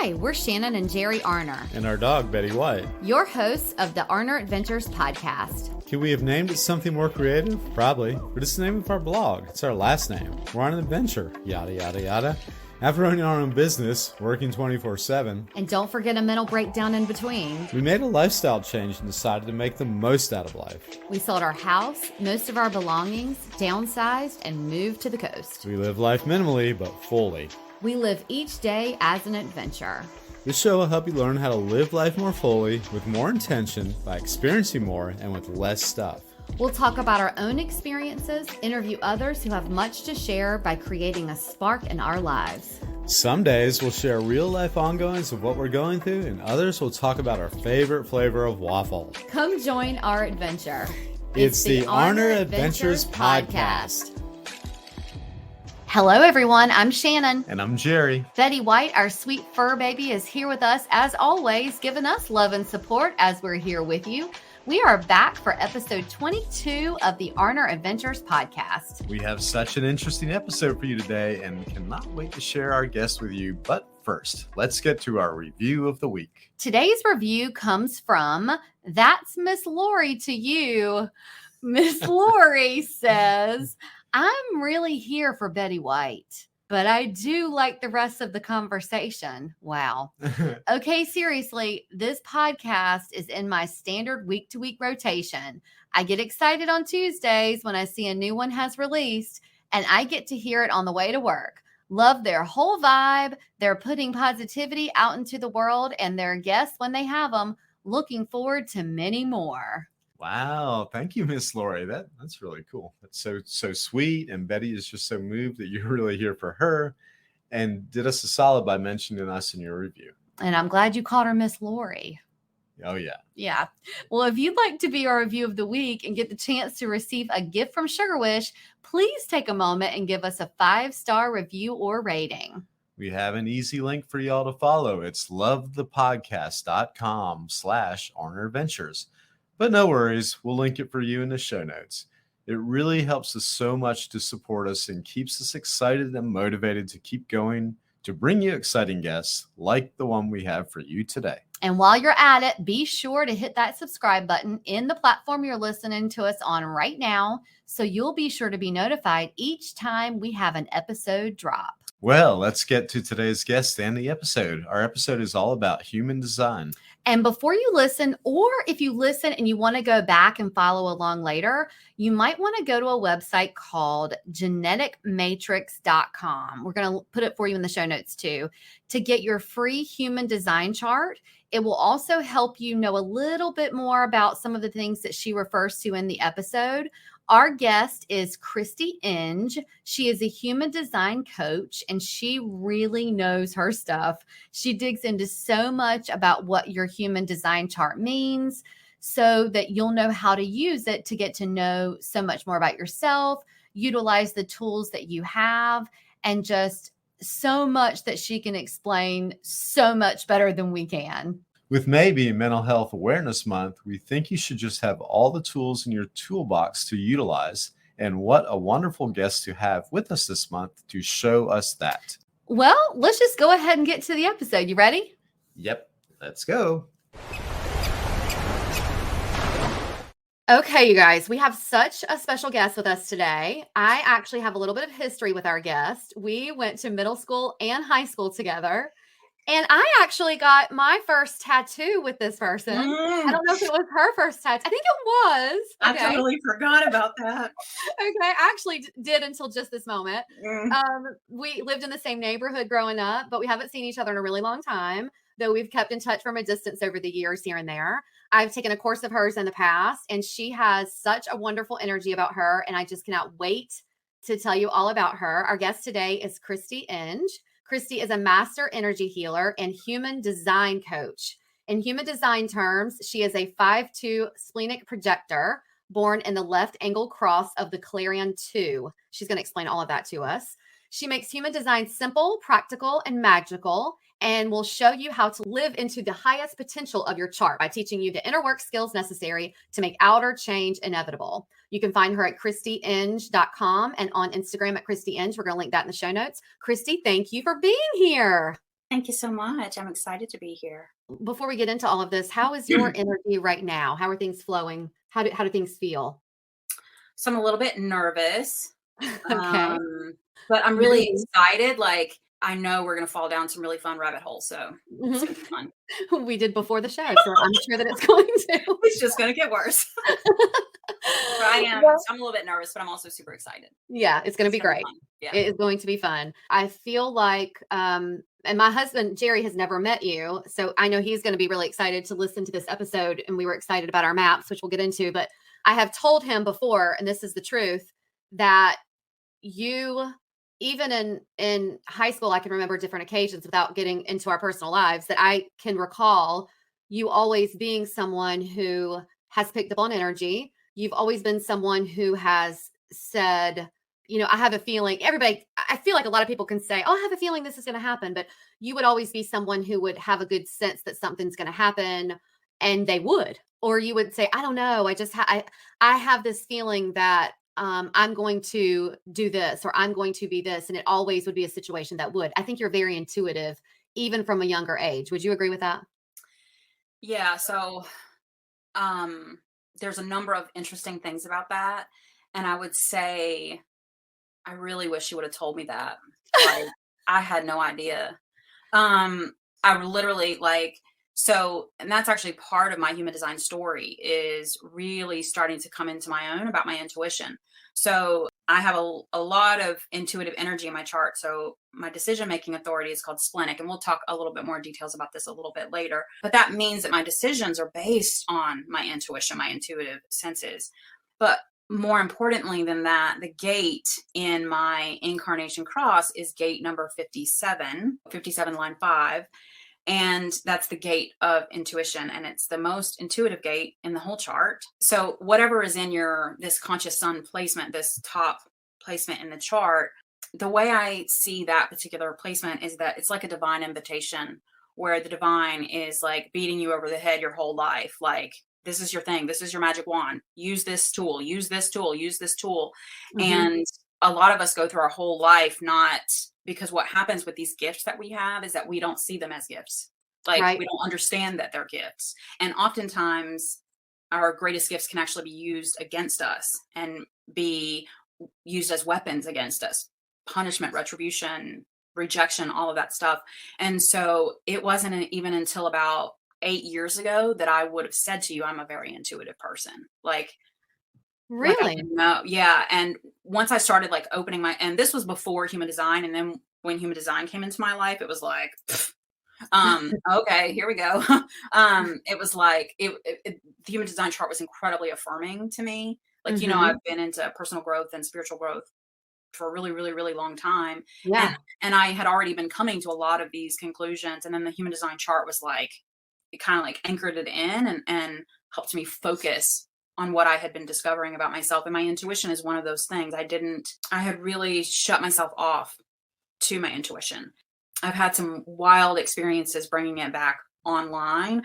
Hi, we're Shannon and Gerry Arner, and our dog, Betty White, your hosts of the Arner Adventures podcast. Could we have named it something more creative? Probably, but it's the name of our blog. It's our last name. We're on an adventure, yada, yada, yada. After owning our own business, working 24/7. And don't forget a mental breakdown in between. We made a lifestyle change and decided to make the most out of life. We sold our house, most of our belongings, downsized, and moved to the coast. We live life minimally, but fully. We live each day as an adventure. This show will help you learn how to live life more fully, with more intention, by experiencing more, and with less stuff. We'll talk about our own experiences, interview others who have much to share by creating a spark in our lives. Some days we'll share real-life ongoings of what we're going through, and others will talk about our favorite flavor of waffle. Come join our adventure. It's the Arner Adventures Podcast. Hello, everyone. I'm Shannon. And I'm Gerry. Betty White, our sweet fur baby, is here with us, as always, giving us love and support as we're here with you. We are back for episode 22 of the Arner Adventures podcast. We have such an interesting episode for you today and cannot wait to share our guest with you. But first, let's get to our review of the week. Today's review comes from That's Miss Lori to You. Miss Lori says, I'm really here for Betty White, but I do like the rest of the conversation. Wow. Okay, seriously, this podcast is in my standard week-to-week rotation. I get excited on Tuesdays when I see a new one has released, and I get to hear it on the way to work. Love their whole vibe. They're putting positivity out into the world, and their guests when they have them. Looking forward to many more. Wow. Thank you, Miss Lori. That's really cool. That's so sweet. And Betty is just so moved that you're really here for her and did us a solid by mentioning us in your review. And I'm glad you called her Miss Lori. Oh, yeah. Yeah. Well, if you'd like to be our review of the week and get the chance to receive a gift from Sugar Wish, please take a moment and give us a 5-star review or rating. We have an easy link for y'all to follow. It's lovethepodcast.com/ArnerAdventures. But no worries, we'll link it for you in the show notes. It really helps us so much to support us and keeps us excited and motivated to keep going, to bring you exciting guests like the one we have for you today. And while you're at it, be sure to hit that subscribe button in the platform you're listening to us on right now, so you'll be sure to be notified each time we have an episode drop. Well, let's get to today's guest and the episode. Our episode is all about human design. And before you listen, or if you listen and you want to go back and follow along later, you might want to go to a website called geneticmatrix.com. We're going to put it for you in the show notes too, to get your free human design chart. It will also help you know a little bit more about some of the things that she refers to in the episode. Our guest is Christie Inge. She is a human design coach, and she really knows her stuff. She digs into so much about what your human design chart means so that you'll know how to use it to get to know so much more about yourself, utilize the tools that you have, and just so much that she can explain so much better than we can. With May being Mental Health Awareness Month, we think you should just have all the tools in your toolbox to utilize. And what a wonderful guest to have with us this month to show us that. Well, let's just go ahead and get to the episode. You ready? Yep, let's go. Okay, you guys, we have such a special guest with us today. I actually have a little bit of history with our guest. We went to middle school and high school together. And I actually got my first tattoo with this person. I don't know if it was her first tattoo. I think it was. Okay. I totally forgot about that. Okay. I actually did until just this moment. We lived in the same neighborhood growing up, but we haven't seen each other in a really long time, though we've kept in touch from a distance over the years here and there. I've taken a course of hers in the past, and she has such a wonderful energy about her, and I just cannot wait to tell you all about her. Our guest today is Christie Inge. Christie is a master energy healer and human design coach. In human design terms, she is a 5-2 splenic projector born in the left angle cross of the Clarion 2. She's going to explain all of that to us. She makes human design simple, practical, and magical, and will show you how to live into the highest potential of your chart by teaching you the inner work skills necessary to make outer change inevitable. You can find her at ChristieInge.com and on Instagram at Christie Inge. We're going to link that in the show notes. Christie, thank you for being here. Thank you so much. I'm excited to be here. Before we get into all of this, how is your energy right now? How are things flowing? How do things feel? So I'm a little bit nervous, Okay. but I'm really Really? excited. Like, I know we're going to fall down some really fun rabbit holes. So it's Mhm. going to be fun. We did before the show, so I'm sure that it's going to. It's just going to get worse. But I am. Well, So I'm a little bit nervous, but I'm also super excited. yeah, it's gonna It's be going to be great. fun. Yeah. It is going to be fun. I feel like, and my husband, Jerry, has never met you, so I know he's gonna be really excited to listen to this episode, and we were excited about our maps, which we'll get into, but I have told him before, and this is the truth, that you even in high school, I can remember different occasions without getting into our personal lives that I can recall you always being someone who has picked up on energy. You've always been someone who has said, I have a feeling. Everybody, I feel like a lot of people can say, oh, I have a feeling this is going to happen, but you would always be someone who would have a good sense that something's going to happen, and they would. Or you would say, I don't know, I have this feeling that I'm going to do this, or I'm going to be this. And it always would be a situation that would. I think you're very intuitive, even from a younger age. Would you agree with that? Yeah. So um, there's a number of interesting things about that. And I would say, I really wish you would have told me that. Like, I had no idea. Um, I literally and that's actually part of my human design story, is really starting to come into my own about my intuition. So I have a lot of intuitive energy in my chart. So my decision-making authority is called splenic, and we'll talk a little bit more details about this a little bit later. But that means that my decisions are based on my intuition, my intuitive senses. But more importantly than that, the gate in my incarnation cross is gate number 57, 57 line 5. And that's the gate of intuition. And it's the most intuitive gate in the whole chart. So whatever is in this conscious sun placement, this top placement in the chart, the way I see that particular placement is that it's like a divine invitation, where the divine is like beating you over the head your whole life. Like, this is your thing. This is your magic wand. Use this tool, use this tool, use this tool. Mm-hmm. And a lot of us go through our whole life not, because what happens with these gifts that we have is that we don't see them as gifts. Like, Right. we don't understand that they're gifts. And oftentimes our greatest gifts can actually be used against us and be used as weapons against us. Punishment, retribution, rejection, all of that stuff. And so it wasn't even until about 8 years ago that I would have said to you, I'm a very intuitive person. Like I Really? didn't know. Yeah. And once I started like opening and this was before human design. And then when human design came into my life, it was like, okay, here we go. It was like, the human design chart was incredibly affirming to me. Like, Mm-hmm. I've been into personal growth and spiritual growth for a really, really, really long time. Yeah. And I had already been coming to a lot of these conclusions. And then the human design chart was like, it kind of like anchored it in and helped me focus on what I had been discovering about myself. And my intuition is one of those things. I had really shut myself off to my intuition. I've had some wild experiences bringing it back online.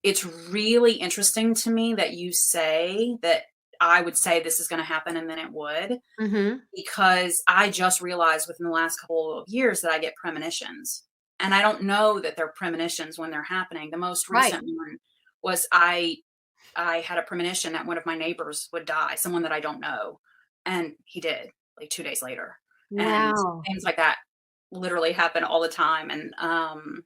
It's really interesting to me that you say that I would say this is going to happen and then it would, Mm-hmm. because I just realized within the last couple of years that I get premonitions. And I don't know that they're premonitions when they're happening. The most recent one was I had a premonition that one of my neighbors would die, someone that I don't know. And he did, like 2 days later. And Wow. things like that literally happen all the time. And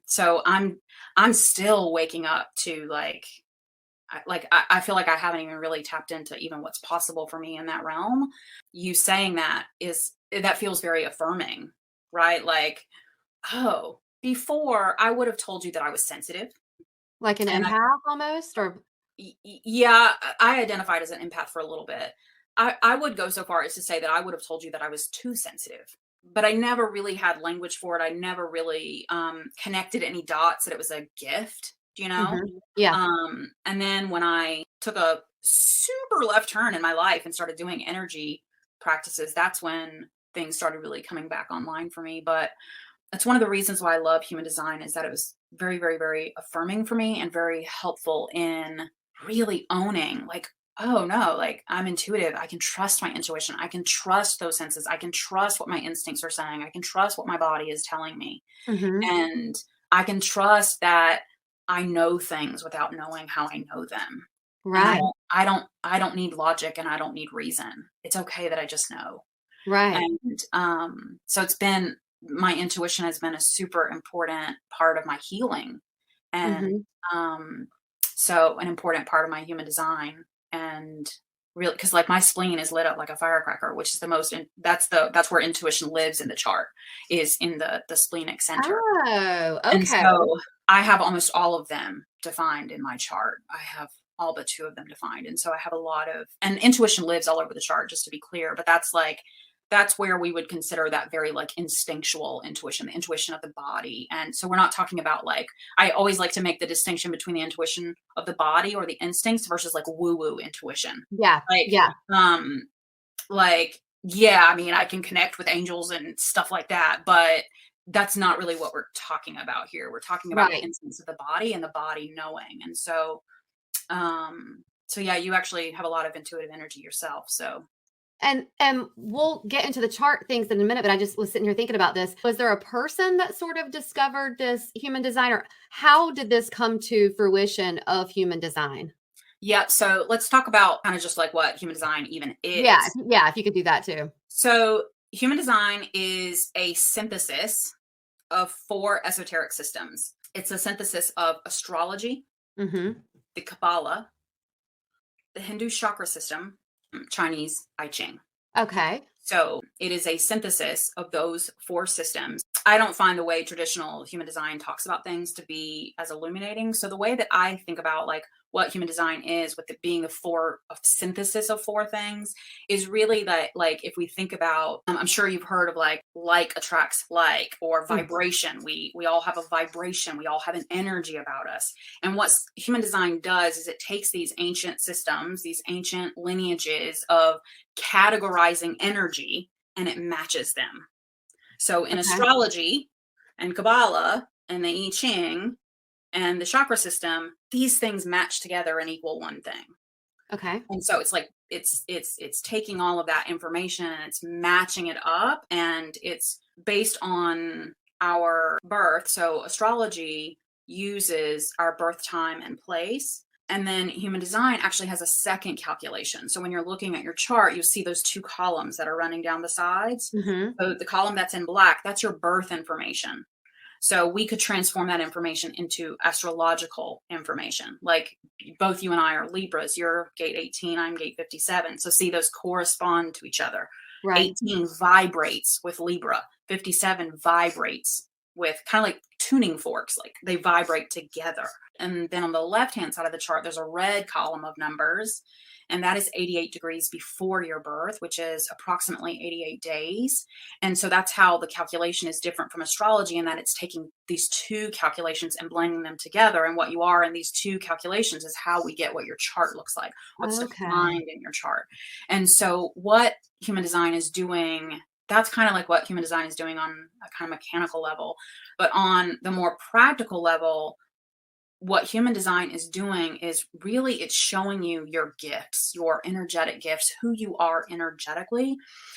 so I'm still waking up to I feel like I haven't even really tapped into even what's possible for me in that realm. You saying that feels very affirming, right? Like, oh, before I would have told you that I was sensitive. Like an And empath almost, or yeah, I identified as an empath for a little bit. I would go so far as to say that I would have told you that I was too sensitive, but I never really had language for it. I never really connected any dots that it was a gift, Mhm. Yeah. And then when I took a super left turn in my life and started doing energy practices, that's when things started really coming back online for me. But that's one of the reasons why I love human design, is that it was very, very, very affirming for me and very helpful in really owning, like, oh no, like, I'm intuitive. I can trust my intuition. I can trust those senses. I can trust what my instincts are saying. I can trust what my body is telling me. Mhm. And I can trust that I know things without knowing how I know them. And Right. I don't need logic and I don't need reason. It's okay that I just know. Right. And so my intuition has been a super important part of my healing. And Mhm. so an important part of my human design. And really, because like my spleen is lit up like a firecracker, which is that's where intuition lives in the chart, is in the splenic center. Oh, And okay. so I have almost all of them defined in my chart. I have all but 2 of them defined. And so I have a lot of, and intuition lives all over the chart, just to be clear, but that's where we would consider that very like instinctual intuition, the intuition of the body. And so we're not talking about like, I always like to make the distinction between the intuition of the body or the instincts versus like woo-woo intuition. Yeah. Like, Yeah. Yeah, I mean, I can connect with angels and stuff like that, but that's not really what we're talking about here. We're talking about the Right. instincts of the body and the body knowing. And so yeah, you actually have a lot of intuitive energy yourself. So And we'll get into the chart things in a minute, but I just was sitting here thinking about this. Was there a person that sort of discovered this human design, or how did this come to fruition of human design? yeah, so let's talk about kind of just like what human design even is. Yeah, if you could do that too. So human design is a synthesis of 4 esoteric systems. It's a synthesis of astrology, Mm-hmm. the Kabbalah, the Hindu chakra system, Chinese I Ching. Okay. So it is a synthesis of those 4 systems. I don't find the way traditional human design talks about things to be as illuminating. So the way that I think about like what human design is, with it being a synthesis of 4 things, is really that, like, if we think about, I'm sure you've heard of like attracts like, or vibration. We all have a vibration. We all have an energy about us. And what human design does is it takes these ancient systems, these ancient lineages of categorizing energy, and it matches them. So in astrology and Kabbalah and the I Ching and the chakra system, these things match together and equal one thing. Okay. And so it's like it's taking all of that information and it's matching it up, and it's based on our birth. So astrology uses our birth time and place. And then human design actually has a second calculation. So when you're looking at your chart, you'll see those 2 columns that are running down the sides. Mm-hmm. So the column that's in black, that's your birth information. So we could transform that information into astrological information. Like, both you and I are Libras. You're gate 18, I'm gate 57. So see, those correspond to each other. Right. 18 vibrates with Libra. 57 vibrates with, kind of like tuning forks, like they vibrate together. And then on the left-hand side of the chart, there's a red column of numbers, and that is 88 degrees before your birth, which is approximately 88 days. And so that's how the calculation is different from astrology, in that it's taking these 2 calculations and blending them together. And what you are in these 2 calculations is how we get what your chart looks like, what's defined in your chart. And so what human design is doing, that's kind of like what human design is doing on a kind of mechanical level. But on the more practical level, what human design is doing is really, it's showing you your gifts, your energetic gifts, who you are energetically.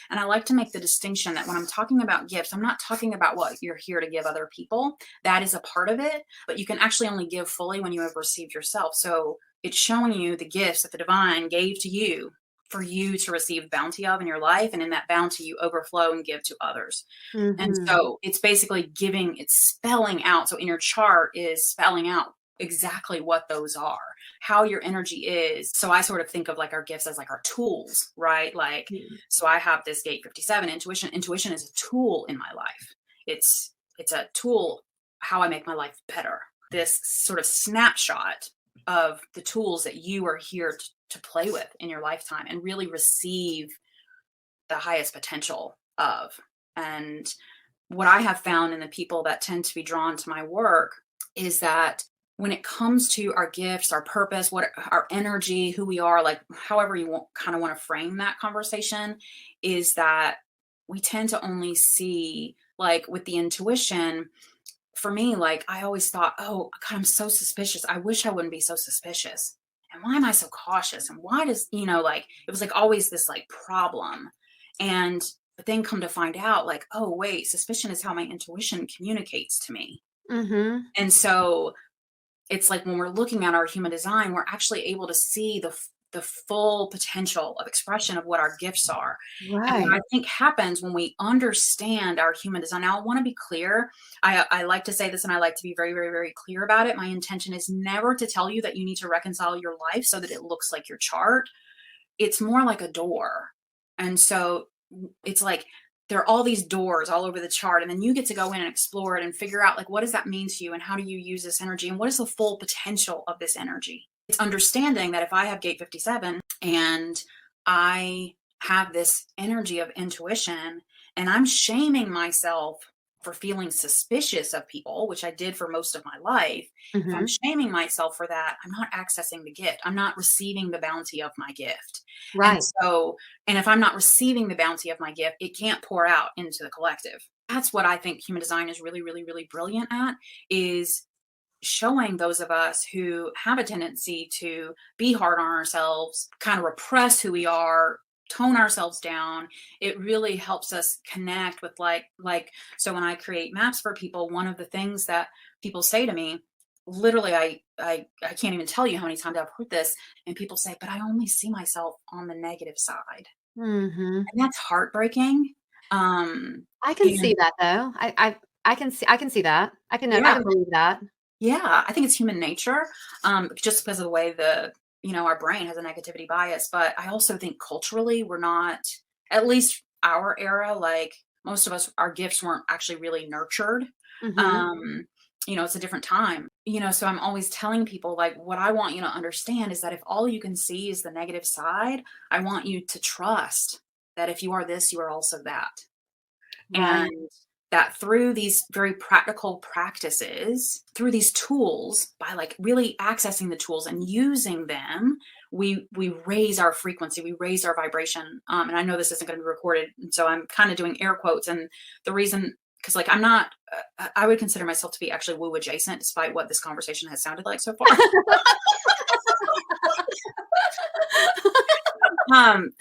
And I like to make the distinction that when I'm talking about gifts, I'm not talking about what you're here to give other people. That is a part of it, but you can actually only give fully when you have received yourself. So it's showing you the gifts that the divine gave to you for you to receive bounty of in your life. And in that bounty, you overflow and give to others. Mm-hmm. And so it's basically giving, it's spelling out. So in your chart is spelling out exactly what those are, how your energy is. So I sort of think of like our gifts as like our tools, right? Like, so I have this gate 57 intuition. Intuition is a tool in my life. It's a tool, how I make my life better. This sort of snapshot of the tools that you are here to play with in your lifetime and really receive the highest potential of. And what I have found in the people that tend to be drawn to my work is that when it comes to our gifts, our purpose, what our energy, who we are, like however you kind of want to frame that conversation, is that we tend to only see, like with the intuition, for me, like I always thought, oh God, I'm so suspicious. I wish I wouldn't be so suspicious. And why am I so cautious? And why does, like, it was like always this like problem. But then come to find out, like, oh wait, suspicion is how my intuition communicates to me. Mm-hmm. And so it's like when we're looking at our human design, we're actually able to see the full potential of expression of what our gifts are. And Right. what I think happens when we understand our human design. Now, I want to be clear. I like to say this, and I like to be very, very, very clear about it. My intention is never to tell you that you need to reconcile your life so that it looks like your chart. It's more like a door. And so it's like there are all these doors all over the chart, and then you get to go in and explore it and figure out, like, what does that mean to you, and how do you use this energy, and what is the full potential of this energy? It's understanding that if I have gate 57 and I have this energy of intuition and I'm shaming myself for feeling suspicious of people, which I did for most of my life, if I'm Mm-hmm. shaming myself for that, I'm not accessing the gift. I'm not receiving the bounty of my gift. And Right. so, and if I'm not receiving the bounty of my gift, it can't pour out into the collective. That's what I think human design is really, really, really brilliant at, is showing those of us who have a tendency to be hard on ourselves, kind of repress who we are, tone ourselves down. It really helps us connect with so when I create maps for people, one of the things that people say to me, literally, I can't even tell you how many times I've heard this, and people say, but I only see myself on the negative side. Mm-hmm. And that's heartbreaking. I can see And that though. I can see that. I yeah, can believe that. yeah, I think it's human nature, just because of the way our brain has a negativity bias. But I also think culturally, we're not, at least our era, like most of us, our gifts weren't actually really nurtured. Mm-hmm. Um, it's a different time, so I'm always telling people, like, what I want you to understand is that if all you can see is the negative side, I want you to trust that if you are this, you are also that. Right. And that through these very practical practices, through these tools, by like really accessing the tools and using them, we raise our frequency, we raise our vibration. And I know this isn't going to be recorded, and so I'm kind of doing air quotes. And the reason, because like I'm not, I would consider myself to be actually woo adjacent, despite what this conversation has sounded like so far.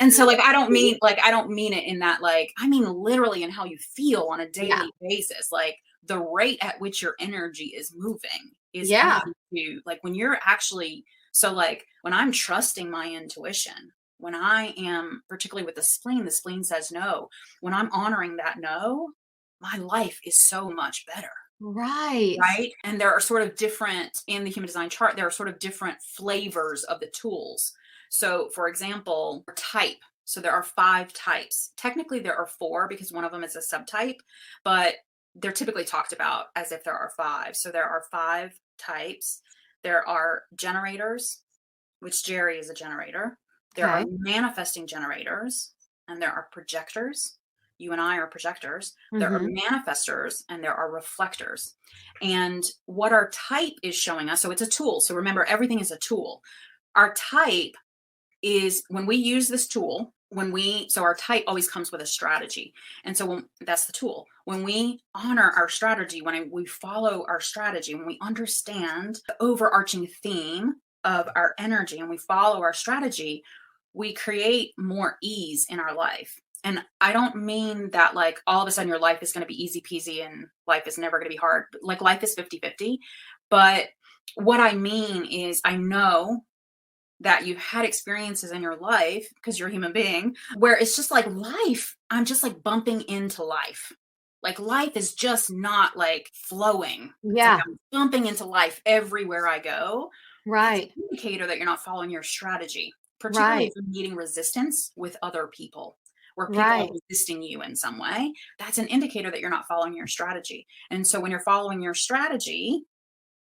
And so like I don't mean it in that, like, I mean literally in how you feel on a Yeah. daily basis. Like the rate at which your energy is moving is Yeah. going to, like, when you're actually, so like when I'm trusting my intuition, when I am, particularly with the spleen says no, when I'm honoring that no, my life is so much better. Right. Right. And there are sort of different, in the human design chart, there are sort of different flavors of the tools. So, for example, type. So there are 5 types. Technically, there are 4 because one of them is a subtype, but they're typically talked about as if there are 5. So there are 5 types. There are generators, which Gerry is a generator. There are Okay. manifesting generators, and there are projectors. You and I are projectors. There are Mm-hmm. manifestors, and there are reflectors. And what our type is showing us, so it's a tool. So remember, everything is a tool. Our type is, when we use this tool, so our type always comes with a strategy. And so that's the tool. When we honor our strategy, when we follow our strategy, when we understand the overarching theme of our energy and we follow our strategy, we create more ease in our life. And I don't mean that like all of a sudden your life is going to be easy peasy and life is never going to be hard. Like life is 50-50. But what I mean is, I know that you've had experiences in your life, because you're a human being, where it's just like life, I'm just like bumping into life. Like life is just not like flowing. It's like Yeah. I'm bumping into life everywhere I go. That's Right. an indicator that you're not following your strategy, particularly if Right. you're meeting resistance with other people, where people are Right. resisting you in some way. That's an indicator that you're not following your strategy. And so when you're following your strategy,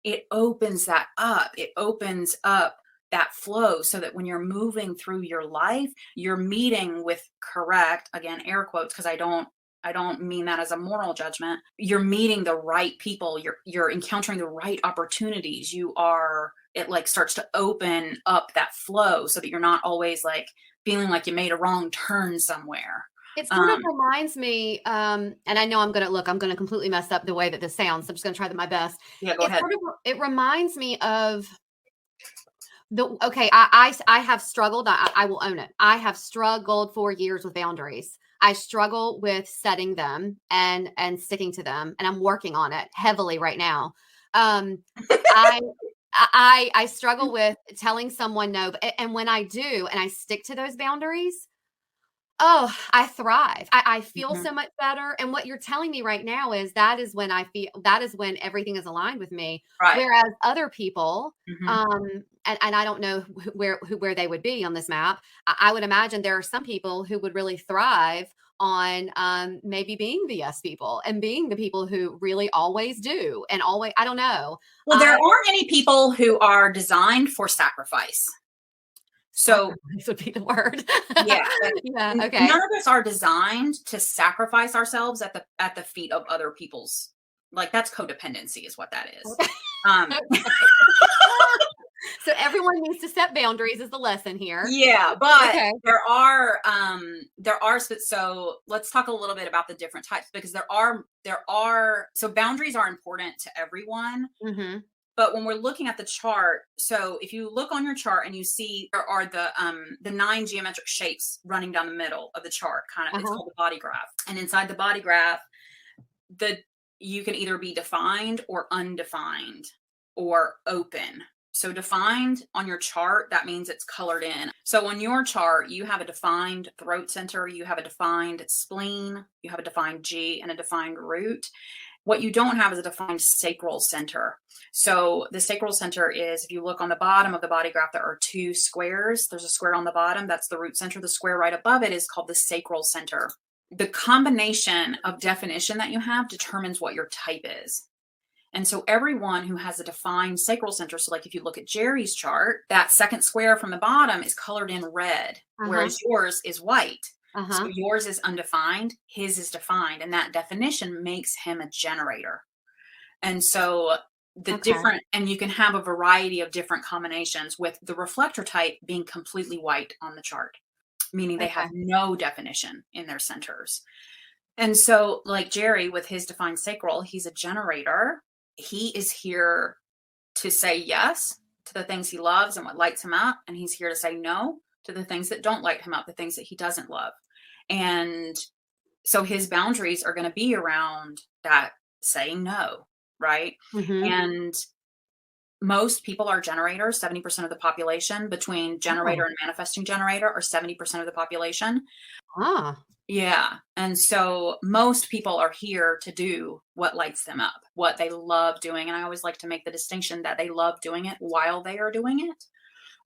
it opens that up. It opens up that flow so that when you're moving through your life, you're meeting with, correct, again, air quotes, because I don't mean that as a moral judgment. You're meeting the right people. You're encountering the right opportunities. It like starts to open up that flow so that you're not always like feeling like you made a wrong turn somewhere. It sort of reminds me, and I know I'm going to completely mess up the way that this sounds. So I'm just going to try my best. Yeah, go ahead. It reminds me of Okay, I have struggled. I will own it. I have struggled for years with boundaries. I struggle with setting them and sticking to them, and I'm working on it heavily right now. Um, I I struggle with telling someone no, and when I do, and I stick to those boundaries, oh, I thrive. I feel Mhm. so much better. And what you're telling me right now is that is when I feel that is when everything is aligned with me. Right. Whereas other people, Mhm. and I don't know where they would be on this map. I would imagine there are some people who would really thrive on maybe being the yes people and being the people who really always do and always. I don't know. Well, there aren't any people who are designed for sacrifice. So Sacrifice would be the word. yeah, Yeah. Okay. none of us are designed to sacrifice ourselves at the feet of other people's. Like that's codependency, is what that is. Um, So everyone needs to set boundaries is the lesson here. yeah, but Okay. so let's talk a little bit about the different types, because so boundaries are important to everyone. Mm-hmm. But when we're looking at the chart, so if you look on your chart and you see there are the 9 geometric shapes running down the middle of the chart, kind of, it's called the body graph. And inside the body graph, you can either be defined or undefined or open. So defined on your chart, that means it's colored in. So on your chart, you have a defined throat center, you have a defined spleen, you have a defined G and a defined root. What you don't have is a defined sacral center. So the sacral center is, if you look on the bottom of the body graph, there are 2 squares. There's a square on the bottom, that's the root center. The square right above it is called the sacral center. The combination of definition that you have determines what your type is. And so everyone who has a defined sacral center, so like if you look at Gerry's chart, that second square from the bottom is colored in red, whereas yours is white. So yours is undefined, his is defined, and that definition makes him a generator. And so and you can have a variety of different combinations, with the reflector type being completely white on the chart, meaning they have no definition in their centers. And so like Gerry with his defined sacral, he's a generator. He is here to say yes to the things he loves and what lights him up. And he's here to say no to the things that don't light him up, the things that he doesn't love. And so his boundaries are going to be around that saying no, right? And most people are generators. 70% of the population, between generator and manifesting generator, are 70% of the population. Yeah. And so most people are here to do what lights them up, what they love doing. And I always like to make the distinction that they love doing it while they are doing it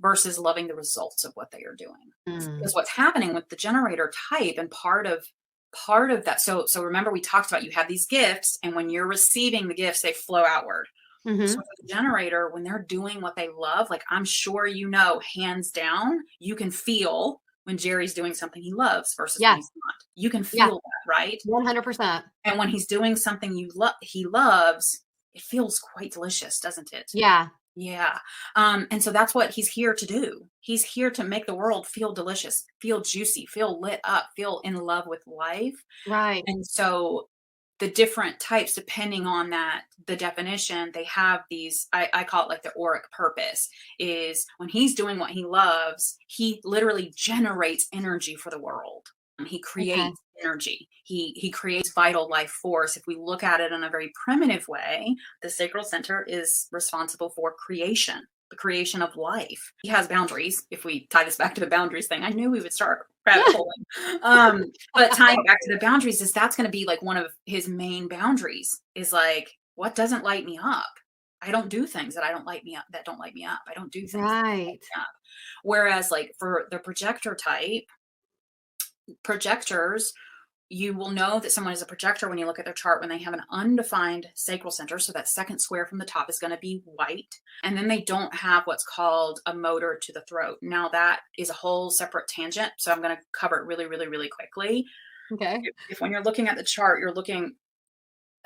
versus loving the results of what they are doing. Because what's happening with the generator type, and part of that. So remember, we talked about, you have these gifts, and when you're receiving the gifts, they flow outward. So for the generator, when they're doing what they love, like I'm sure, hands down, you can feel when Gerry's doing something he loves versus when he's not. You can feel that, right? 100%. And when he's doing something he loves, it feels quite delicious, doesn't it? Yeah. Yeah. And so that's what he's here to do. He's here to make the world feel delicious, feel juicy, feel lit up, feel in love with life. Right. And so the different types, depending on the definition, they have these, I call it like the auric purpose, is when he's doing what he loves, he literally generates energy for the world. He creates energy. He creates vital life force. If we look at it in a very primitive way, the sacral center is responsible for creation, the creation of life. He has boundaries. If we tie this back to the boundaries thing, I knew we would start rabbit holing. But tying back to the boundaries, that's going to be like one of his main boundaries, is like, what doesn't light me up? I don't do things that don't light me up. I don't do things that don't light me up. Whereas like for the projector type, projectors, you will know that someone is a projector when you look at their chart when they have an undefined sacral center. So that second square from the top is going to be white. And then they don't have what's called a motor to the throat. Now that is a whole separate tangent. So I'm going to cover it really, really, really quickly. Okay. If when you're looking at the chart,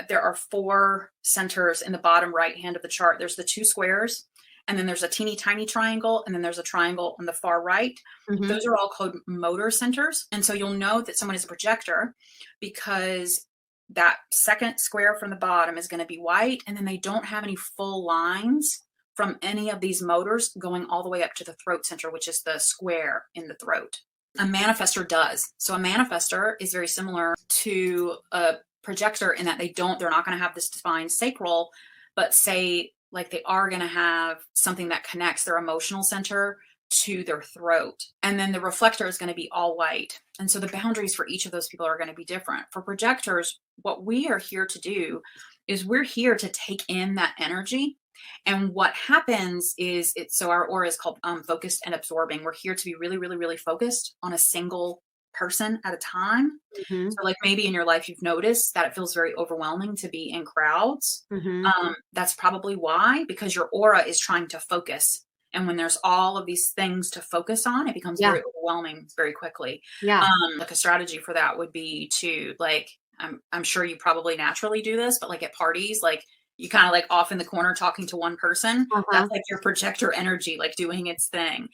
there are 4 centers in the bottom right hand of the chart. There's the 2 squares, and then there's a teeny tiny triangle, and then there's a triangle on the far right. Those are all called motor centers. And so you'll know that someone is a projector because that second square from the bottom is going to be white, and then they don't have any full lines from any of these motors going all the way up to the throat center, which is the square in the throat. A manifester does. So a manifester is very similar to a projector in that they're not going to have this defined sacral, but say like they are going to have something that connects their emotional center to their throat. And then the reflector is going to be all white. And so the boundaries for each of those people are going to be different. For projectors, what we are here to do is we're here to take in that energy. And what happens is so our aura is called focused and absorbing. We're here to be really, really, really focused on a single person at a time. Mhm. So like maybe in your life, you've noticed that it feels very overwhelming to be in crowds. Mhm. That's probably why, because your aura is trying to focus. And when there's all of these things to focus on, it becomes Yeah. very overwhelming very quickly. Yeah. Like a strategy for that would be to like, I'm sure you probably naturally do this, but like at parties, like you kind of like off in the corner talking to one person. Uh-huh. That's like your projector energy, like doing its thing.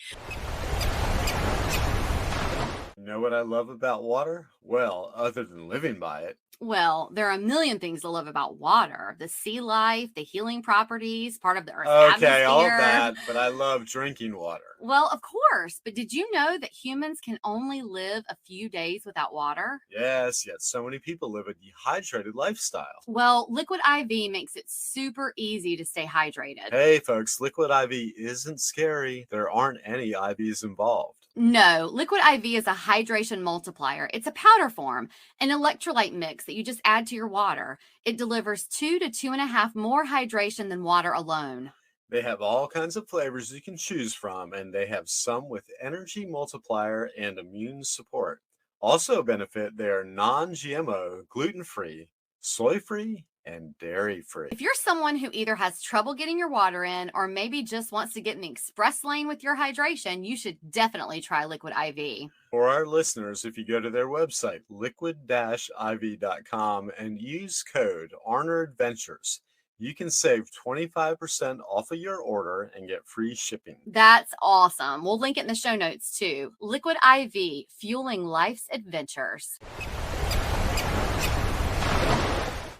You know what I love about water? Well, other than living by it, Well, there are a million things to love about water. The sea life, the healing properties, part of the Earth's okay, all atmosphere. that, but I love drinking water. Well, of course. But did you know that humans can only live a few days without water? Yes, yet so many people live a dehydrated lifestyle. Well, Liquid IV makes it super easy to stay hydrated. Hey folks, Liquid IV isn't scary. There aren't any IVs involved. No, Liquid IV is a hydration multiplier. It's a powder form, an electrolyte mix that you just add to your water. It delivers 2 to 2.5 more hydration than water alone. They have all kinds of flavors you can choose from, and they have some with energy multiplier and immune support. Also a benefit, they are non-GMO, gluten-free, soy-free, and dairy-free. If you're someone who either has trouble getting your water in or maybe just wants to get in the express lane with your hydration, you should definitely try Liquid IV. For our listeners, if you go to their website, liquid-iv.com, and use code ARNERADVENTURES, you can save 25% off of your order and get free shipping. That's awesome. We'll link it in the show notes too. Liquid IV, fueling life's adventures.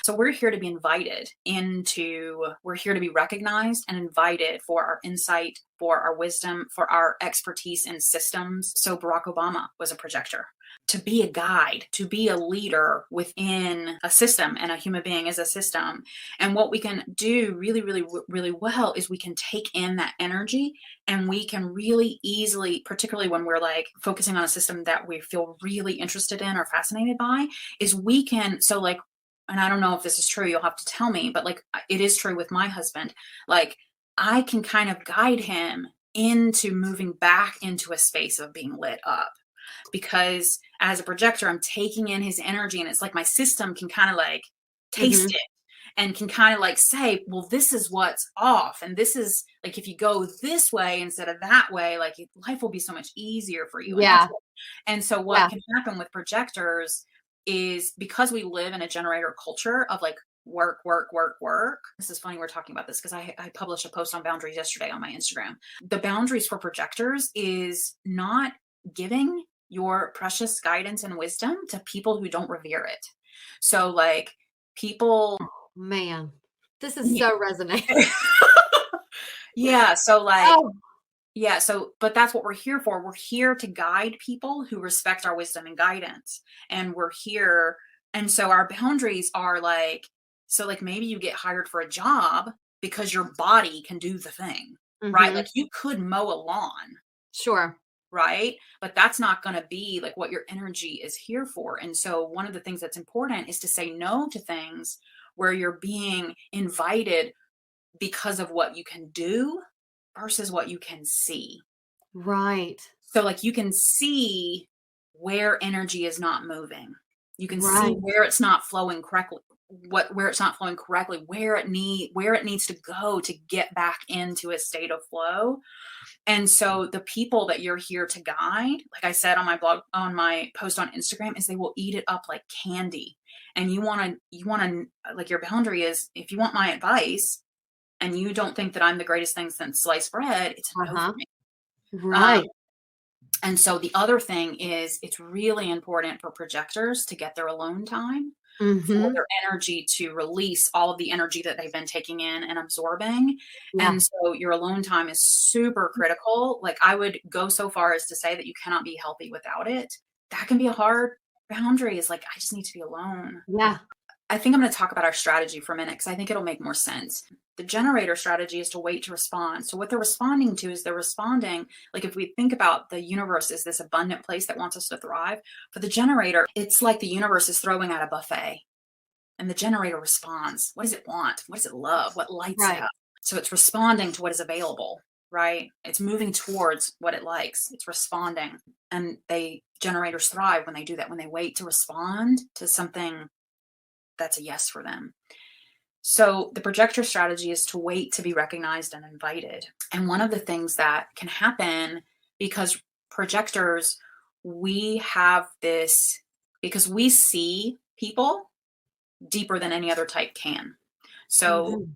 So we're here to be invited we're here to be recognized and invited for our insight, for our wisdom, for our expertise in systems. So Barack Obama was a projector. To be a guide, to be a leader within a system, and a human being is a system. And what we can do really, really, really well is we can take in that energy, and we can really easily, particularly when we're like focusing on a system that we feel really interested in or fascinated by, is we can, so like, and I don't know if this is true, you'll have to tell me, but like it is true with my husband. Like I can kind of guide him into moving back into a space of being lit up, because as a projector, I'm taking in his energy, and it's like my system can kind of like taste it and can kind of like say, well, this is what's off. And this is like, if you go this way instead of that way, like life will be so much easier for you. Yeah. And so what can happen with projectors is, because we live in a generator culture of like work. This is funny we're talking about this because I published a post on boundaries yesterday on my Instagram. The boundaries for projectors is not giving your precious guidance and wisdom to people who don't revere it. So like people, man, this is so resonating. yeah. So like, yeah. So, but that's what we're here for. We're here to guide people who respect our wisdom and guidance. And we're here. And so our boundaries are like, so like maybe you get hired for a job because your body can do the thing, right? Like you could mow a lawn. Sure. Right? But that's not going to be like what your energy is here for. And so one of the things that's important is to say no to things where you're being invited because of what you can do versus what you can see. Right. So like you can see where energy is not moving. You can see where it's not flowing correctly, where it's not flowing correctly, where it needs to go to get back into a state of flow. And so the people that you're here to guide, like I said on my blog, on my post on Instagram, is they will eat it up like candy. And you want to, like your boundary is, if you want my advice and you don't think that I'm the greatest thing since sliced bread, it's a no for me. Right. And so the other thing is it's really important for projectors to get their alone time for their energy to release all of the energy that they've been taking in and absorbing. Yeah. And so your alone time is super critical. Like I would go so far as to say that you cannot be healthy without it. That can be a hard boundary, is like, I just need to be alone. Yeah. I think I'm going to talk about our strategy for a minute because I think it'll make more sense. The generator strategy is to wait to respond. So what they're responding to is they're responding, like if we think about the universe as this abundant place that wants us to thrive, for the generator, it's like the universe is throwing out a buffet and the generator responds. What does it want? What does it love? What lights it up? So it's responding to what is available, right? It's moving towards what it likes. It's responding. And generators thrive when they do that, when they wait to respond to something that's a yes for them. So the projector strategy is to wait to be recognized and invited. And one of the things that can happen, because projectors, we have this, because we see people deeper than any other type can. So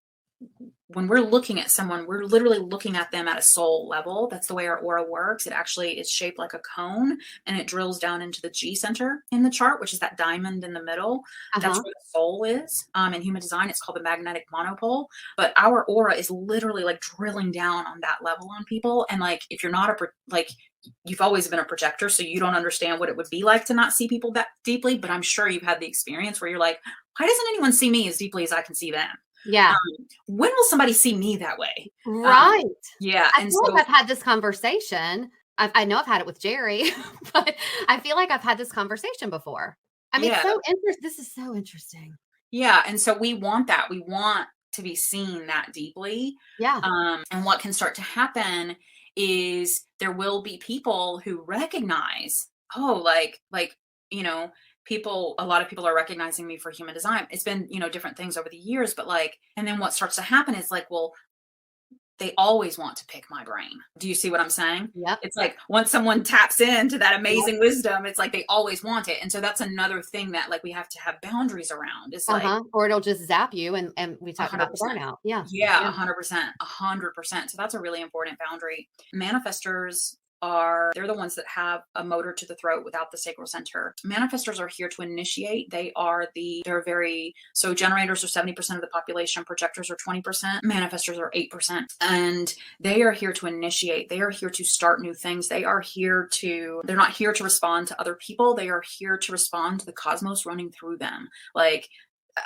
when we're looking at someone, we're literally looking at them at a soul level. That's the way our aura works. It actually is shaped like a cone, and it drills down into the G center in the chart, which is that diamond in the middle. That's where the soul is. In human design, it's called the magnetic monopole. But our aura is literally like drilling down on that level on people. And like, if you're not you've always been a projector, so you don't understand what it would be like to not see people that deeply. But I'm sure you've had the experience where you're like, why doesn't anyone see me as deeply as I can see them? Yeah. When will somebody see me that way? Right. Yeah. I feel like I've had this conversation. I know I've had it with Gerry, but I feel like I've had this conversation before. I mean, this is so interesting. Yeah. And so we want that. We want to be seen that deeply. Yeah. And what can start to happen is there will be people who recognize, oh, like, you know, a lot of people are recognizing me for human design. It's been, different things over the years, but like, and then what starts to happen is like, well, they always want to pick my brain. Do you see what I'm saying? Yep. It's like once someone taps into that amazing wisdom, it's like they always want it. And so that's another thing that like we have to have boundaries around. It's like, or it'll just zap you. And we talk about the burnout. Yeah. Yeah. 100%. So that's a really important boundary. Manifestors they're the ones that have a motor to the throat without the sacral center. Manifestors are here to initiate. So generators are 70% of the population, projectors are 20%, manifestors are 8%. And they are here to initiate. They are here to start new things. They're not here to respond to other people. They are here to respond to the cosmos running through them. Like,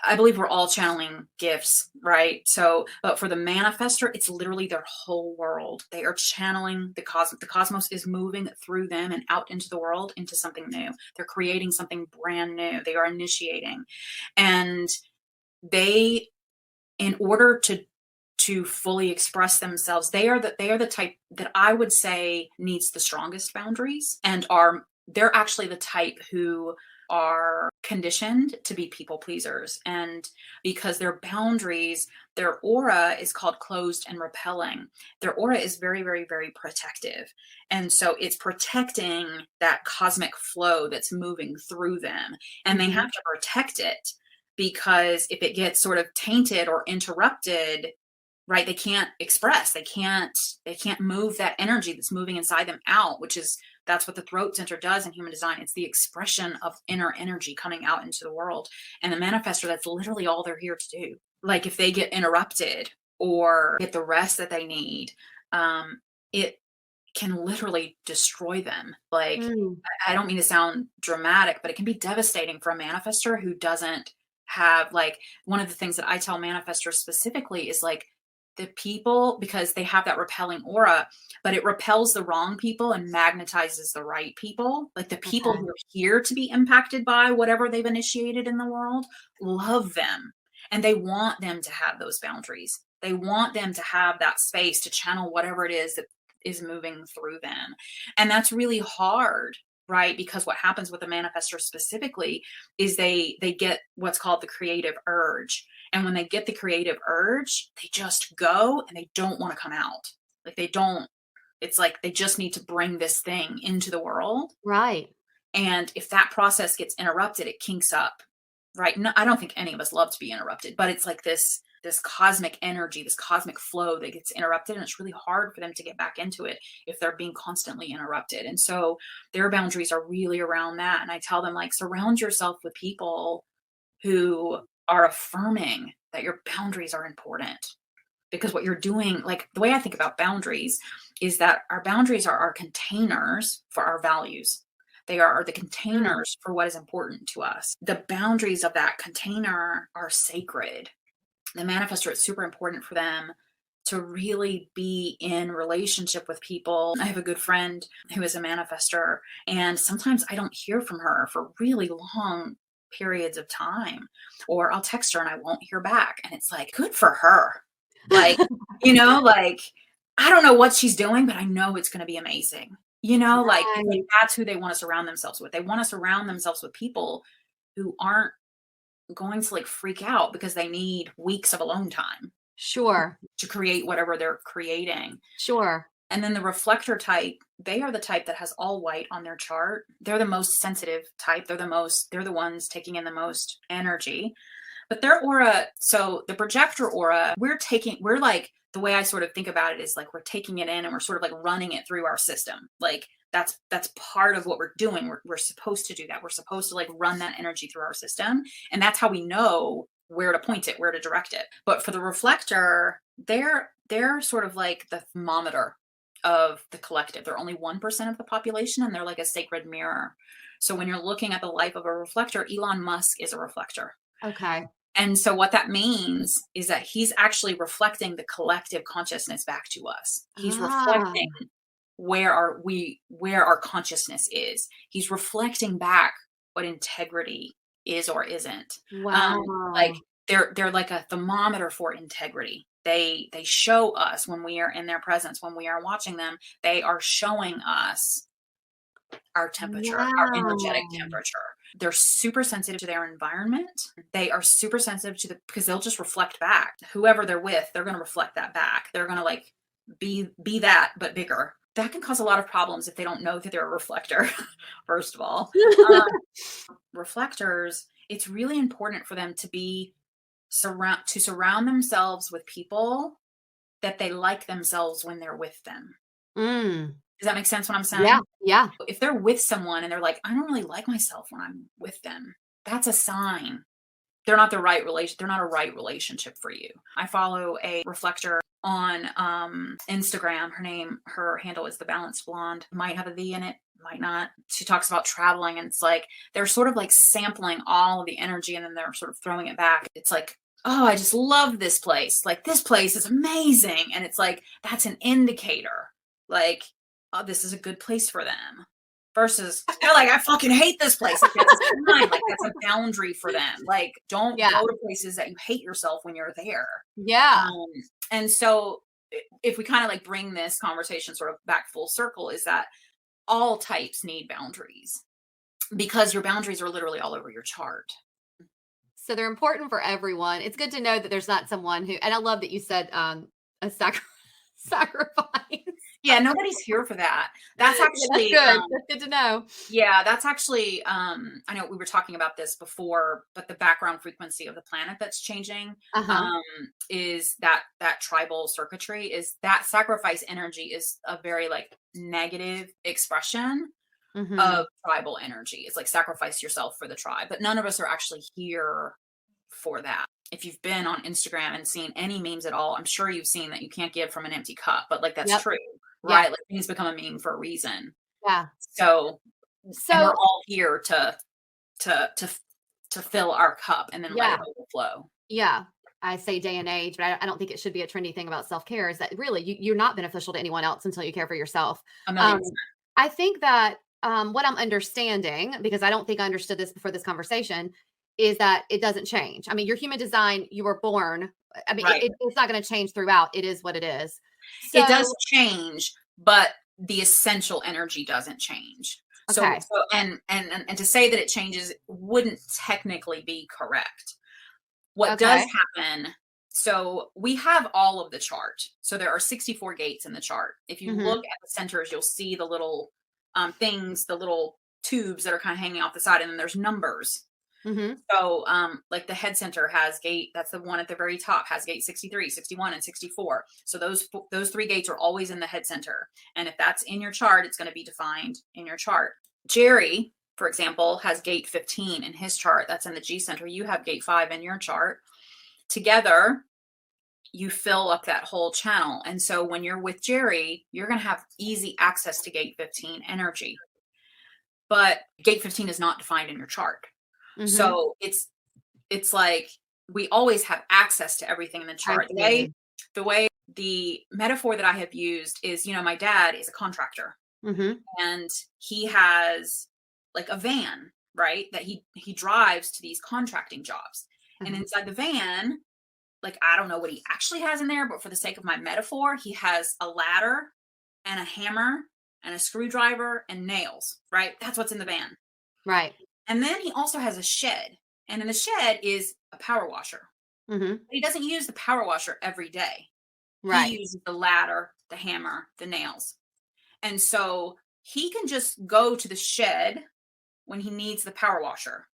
I believe we're all channeling gifts, right? So, but for the manifestor, it's literally their whole world. They are channeling the cosmos. The cosmos is moving through them and out into the world, into something new. They're creating something brand new. They are initiating. And in order to fully express themselves, they are the type that I would say needs the strongest boundaries, and they're actually the type who are conditioned to be people pleasers. And because their boundaries, their aura is called closed and repelling. Their aura is very, very, very protective. And so it's protecting that cosmic flow that's moving through them. And they have to protect it, because if it gets sort of tainted or interrupted, right, they can't express, they can't move that energy that's moving inside them out, that's what the throat center does in human design. It's the expression of inner energy coming out into the world. And the manifestor, that's literally all they're here to do. Like if they get interrupted or get the rest that they need, it can literally destroy them. Like, I don't mean to sound dramatic, but it can be devastating for a manifestor who doesn't have, like, one of the things that I tell manifestors specifically is like, the people, because they have that repelling aura, but it repels the wrong people and magnetizes the right people. Like the people who are here to be impacted by whatever they've initiated in the world love them, and they want them to have those boundaries. They want them to have that space to channel whatever it is that is moving through them. And that's really hard, right? Because what happens with a manifestor specifically is they get what's called the creative urge. And when they get the creative urge, they just go and they don't want to come out. Like it's like they just need to bring this thing into the world. Right. And if that process gets interrupted, it kinks up, right? No, I don't think any of us love to be interrupted, but it's like this this cosmic energy, this cosmic flow that gets interrupted. And it's really hard for them to get back into it if they're being constantly interrupted. And so their boundaries are really around that. And I tell them, like, surround yourself with people who are affirming that your boundaries are important. Because what you're doing, like the way I think about boundaries is that our boundaries are our containers for our values. They are the containers for what is important to us. The boundaries of that container are sacred. The manifestor, it's super important for them to really be in relationship with people. I have a good friend who is a manifestor, and sometimes I don't hear from her for really long periods of time, or I'll text her and I won't hear back. And it's like, good for her. Like, you know, like, I don't know what she's doing, but I know it's going to be amazing. You know, like that's who they want to surround themselves with. They want to surround themselves with people who aren't going to like freak out because they need weeks of alone time. Sure. To create whatever they're creating. Sure. And then the reflector type, they are the type that has all white on their chart. They're the most sensitive type. They're the ones taking in the most energy. But their aura, so the projector aura, we're like, the way I sort of think about it is like, we're taking it in and we're sort of like running it through our system. Like that's part of what we're doing. We're supposed to do that. We're supposed to like run that energy through our system. And that's how we know where to point it, where to direct it. But for the reflector, they're sort of like the thermometer of the collective. They're only 1% of the population, and they're like a sacred mirror. So when you're looking at the life of a reflector, Elon Musk is a reflector. Okay. And so what that means is that he's actually reflecting the collective consciousness back to us. He's reflecting where our consciousness is. He's reflecting back what integrity is or isn't. Wow. Like they're like a thermometer for integrity. They show us when we are in their presence, when we are watching them, they are showing us our temperature, our energetic temperature. They're super sensitive to their environment. They are super sensitive to because they'll just reflect back. Whoever they're with, they're going to reflect that back. They're going to like be that, but bigger. That can cause a lot of problems if they don't know that they're a reflector, first of all. Reflectors, it's really important for them to surround themselves with people that they like themselves when they're with them. Does that make sense what I'm saying? Yeah. Yeah. If they're with someone and they're like, I don't really like myself when I'm with them, that's a sign they're not the right relation. They're not a right relationship for you. I follow a reflector on Instagram. Her handle is The Balanced Blonde. Might have a V in it, might not. She talks about traveling, and it's like they're sort of like sampling all of the energy and then they're sort of throwing it back. It's like, oh, I just love this place. Like, this place is amazing. And it's like, that's an indicator. Like, oh, this is a good place for them. Versus, they're like, I fucking hate this place. Like, that's a sign. Like, that's a boundary for them. Like, don't go to places that you hate yourself when you're there. Yeah. And so if we kind of like bring this conversation sort of back full circle, is that all types need boundaries because your boundaries are literally all over your chart. So they're important for everyone. It's good to know that there's not someone who, and I love that you said a sacrifice. Yeah, nobody's here for that. That's actually that's good. That's good to know. Yeah, that's actually I know we were talking about this before, but the background frequency of the planet that's changing is that tribal circuitry, is that sacrifice energy is a very like negative expression of tribal energy. It's like sacrifice yourself for the tribe, but none of us are actually here for that. If you've been on Instagram and seen any memes at all, I'm sure you've seen that you can't give from an empty cup, but like that's true, right? Like things become a meme for a reason. Yeah. So we're all here to fill our cup and then let it overflow. Yeah. I say day and age, but I don't think it should be a trendy thing about self-care, is that really you're not beneficial to anyone else until you care for yourself. I think that what I'm understanding, because I don't think I understood this before this conversation, is that it doesn't change. I mean, your human design, you were born. I mean, it's not going to change throughout. It is what it is. So, it does change, but the essential energy doesn't change. Okay. So and to say that it changes wouldn't technically be correct. What does happen? So we have all of the chart. So there are 64 gates in the chart. If you look at the centers, you'll see the little things, the little tubes that are kind of hanging off the side, and then there's numbers. Mm-hmm. So, like the head center has gate, that's the one at the very top, has gate 63, 61, and 64. So those 3 gates are always in the head center. And if that's in your chart, it's going to be defined in your chart. Gerry, for example, has gate 15 in his chart. That's in the G center. You have gate 5 in your chart. Together, you fill up that whole channel. And so when you're with Gerry, you're going to have easy access to gate 15 energy. But gate 15 is not defined in your chart. Mm-hmm. So it's like we always have access to everything in the chart. The way the metaphor that I have used is, my dad is a contractor, Mm-hmm. and he has like a van, right? That he drives to these contracting jobs. Mm-hmm. And inside the van, like, I don't know what he actually has in there, but for the sake of my metaphor, he has a ladder and a hammer and a screwdriver and nails, right? That's what's in the van. Right. And then he also has a shed. And in the shed is a power washer. Mm-hmm. But he doesn't use the power washer every day. Right. He uses the ladder, the hammer, the nails. And so he can just go to the shed when he needs the power washer.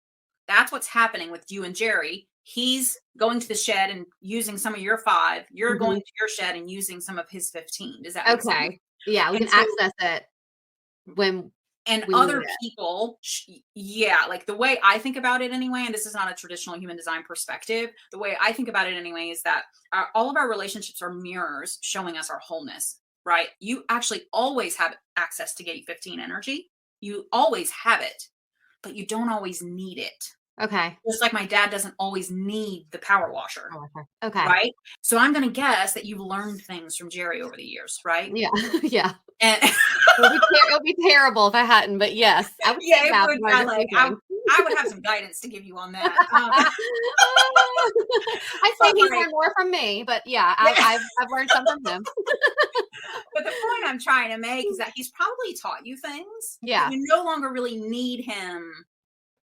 That's what's happening with you and Gerry. He's going to the shed and using some of your 5. You're Mm-hmm. going to your shed and using some of his 15. Does that make sense? Okay. Yeah, we And can so- access it when And we other need it. people, like the way I think about it anyway, and this is not a traditional human design perspective, the way I think about it anyway is that all of our relationships are mirrors showing us our wholeness, right? You actually always have access to gate 15 energy. You always have it, but you don't always need it. Okay. Just like my dad doesn't always need the power washer, Okay. right? So I'm going to guess that you've learned things from Gerry over the years, right? Yeah. Yeah. And It'll be terrible if I hadn't, but yes, I would yeah, say it that would, when I was thinking. I would have some guidance to give you on that. I'd say he's learned more from me, but yeah, I've learned some from him. But the point I'm trying to make is that he's probably taught you things. Yeah. But you no longer really need him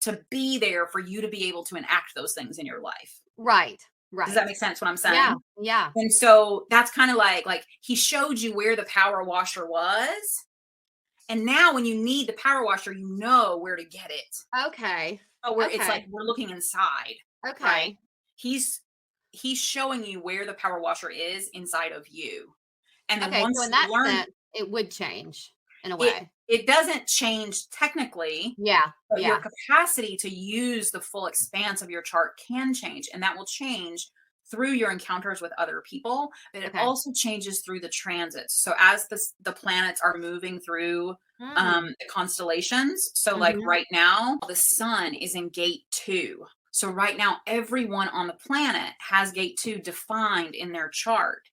to be there for you to be able to enact those things in your life. Right. Right. Does that make sense what I'm saying? Yeah. Yeah. And so that's kind of like he showed you where the power washer was. And now when you need the power washer, you know where to get it. Okay. Oh, it's Okay. like we're looking inside. Okay. Right? He's showing you where the power washer is inside of you. And then Okay. once So in you that learn sense, it would change in a way. it doesn't change technically, Yeah. but Yeah. your capacity to use the full expanse of your chart can change, and that will change through your encounters with other people, but it Okay. also changes through the transits. So as the planets are moving through the constellations, so like Mhm. right now the sun is in gate 2. So right now everyone on the planet has gate 2 defined in their chart.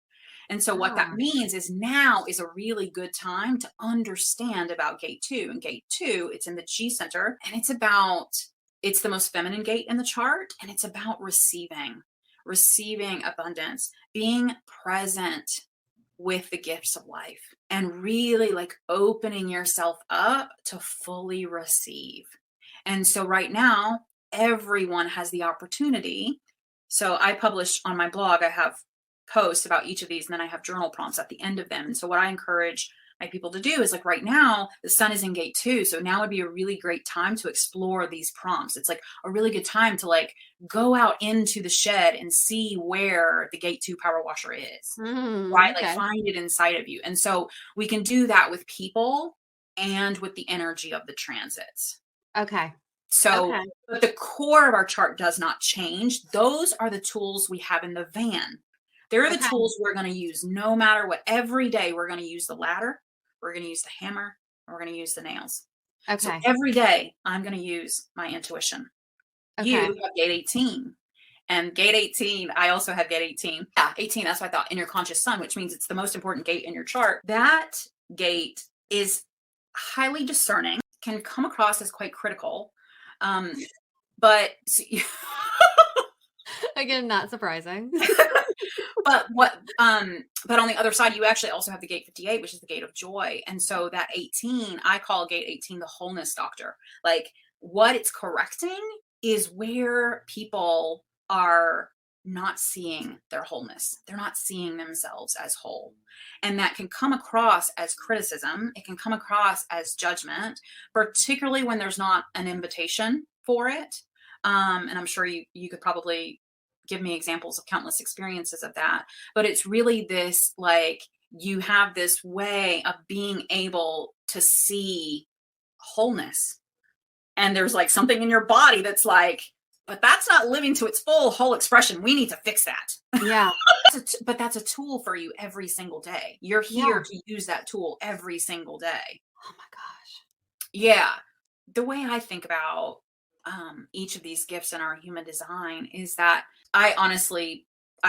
And so what that means is now is a really good time to understand about gate 2. And gate 2, it's in the G center, and it's the most feminine gate in the chart, and it's about receiving abundance, being present with the gifts of life, and really like opening yourself up to fully receive. And so right now, everyone has the opportunity. So I publish on my blog, I have posts about each of these, and then I have journal prompts at the end of them. And so what I encourage my people to do is like right now, the sun is in gate 2. So now would be a really great time to explore these prompts. It's like a really good time to like go out into the shed and see where the gate 2 power washer is, right? Okay. Like find it inside of you. And so we can do that with people and with the energy of the transits. Okay. So, Okay. but the core of our chart does not change. Those are the tools we have in the van. They're the Okay. tools we're going to use no matter what. Every day we're going to use the ladder, we're going to use the hammer, and we're going to use the nails. Okay. So every day I'm going to use my intuition. Okay. You have gate 18. And gate 18, I also have gate 18. Yeah, 18, that's what I thought, in your conscious sun, which means it's the most important gate in your chart. That gate is highly discerning, can come across as quite critical. But Again, not surprising. but on the other side, you actually also have the gate 58, which is the gate of joy. And so that 18, I call gate 18 the wholeness doctor. Like what it's correcting is where people are not seeing their wholeness. They're not seeing themselves as whole. And that can come across as criticism. It can come across as judgment, particularly when there's not an invitation for it. And I'm sure you could probably give me examples of countless experiences of that. But it's really this, like, you have this way of being able to see wholeness. And there's like something in your body that's like, but that's not living to its full whole expression. We need to fix that. Yeah. But that's a tool for you every single day. You're here to use that tool every single day. Oh my gosh. Yeah. The way I think about each of these gifts in our human design is that I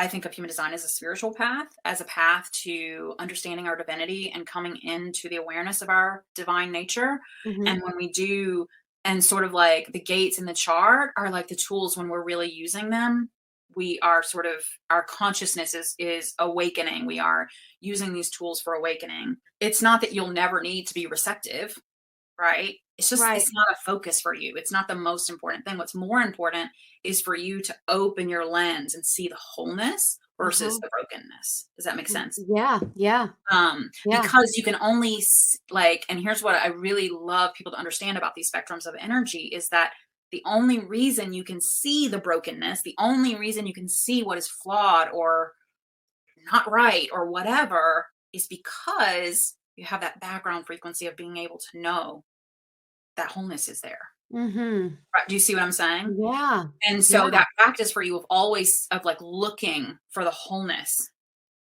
think of human design as a spiritual path, as a path to understanding our divinity and coming into the awareness of our divine nature. Mhm. And when we do, and sort of like the gates in the chart are like the tools when we're really using them. We are sort of, our consciousness is awakening. We are using these tools for awakening. It's not that you'll never need to be receptive, right? It's just, Right. it's not a focus for you. It's not the most important thing. What's more important is for you to open your lens and see the wholeness versus the brokenness. Does that make sense? Yeah. Yeah. Yeah. Because you can only like, and here's what I really love people to understand about these spectrums of energy is that the only reason you can see the brokenness, the only reason you can see what is flawed or not right or whatever is because you have that background frequency of being able to know that wholeness is there. Mm-hmm. Right? Do you see what I'm saying? Yeah. And so that practice for you of always of like looking for the wholeness,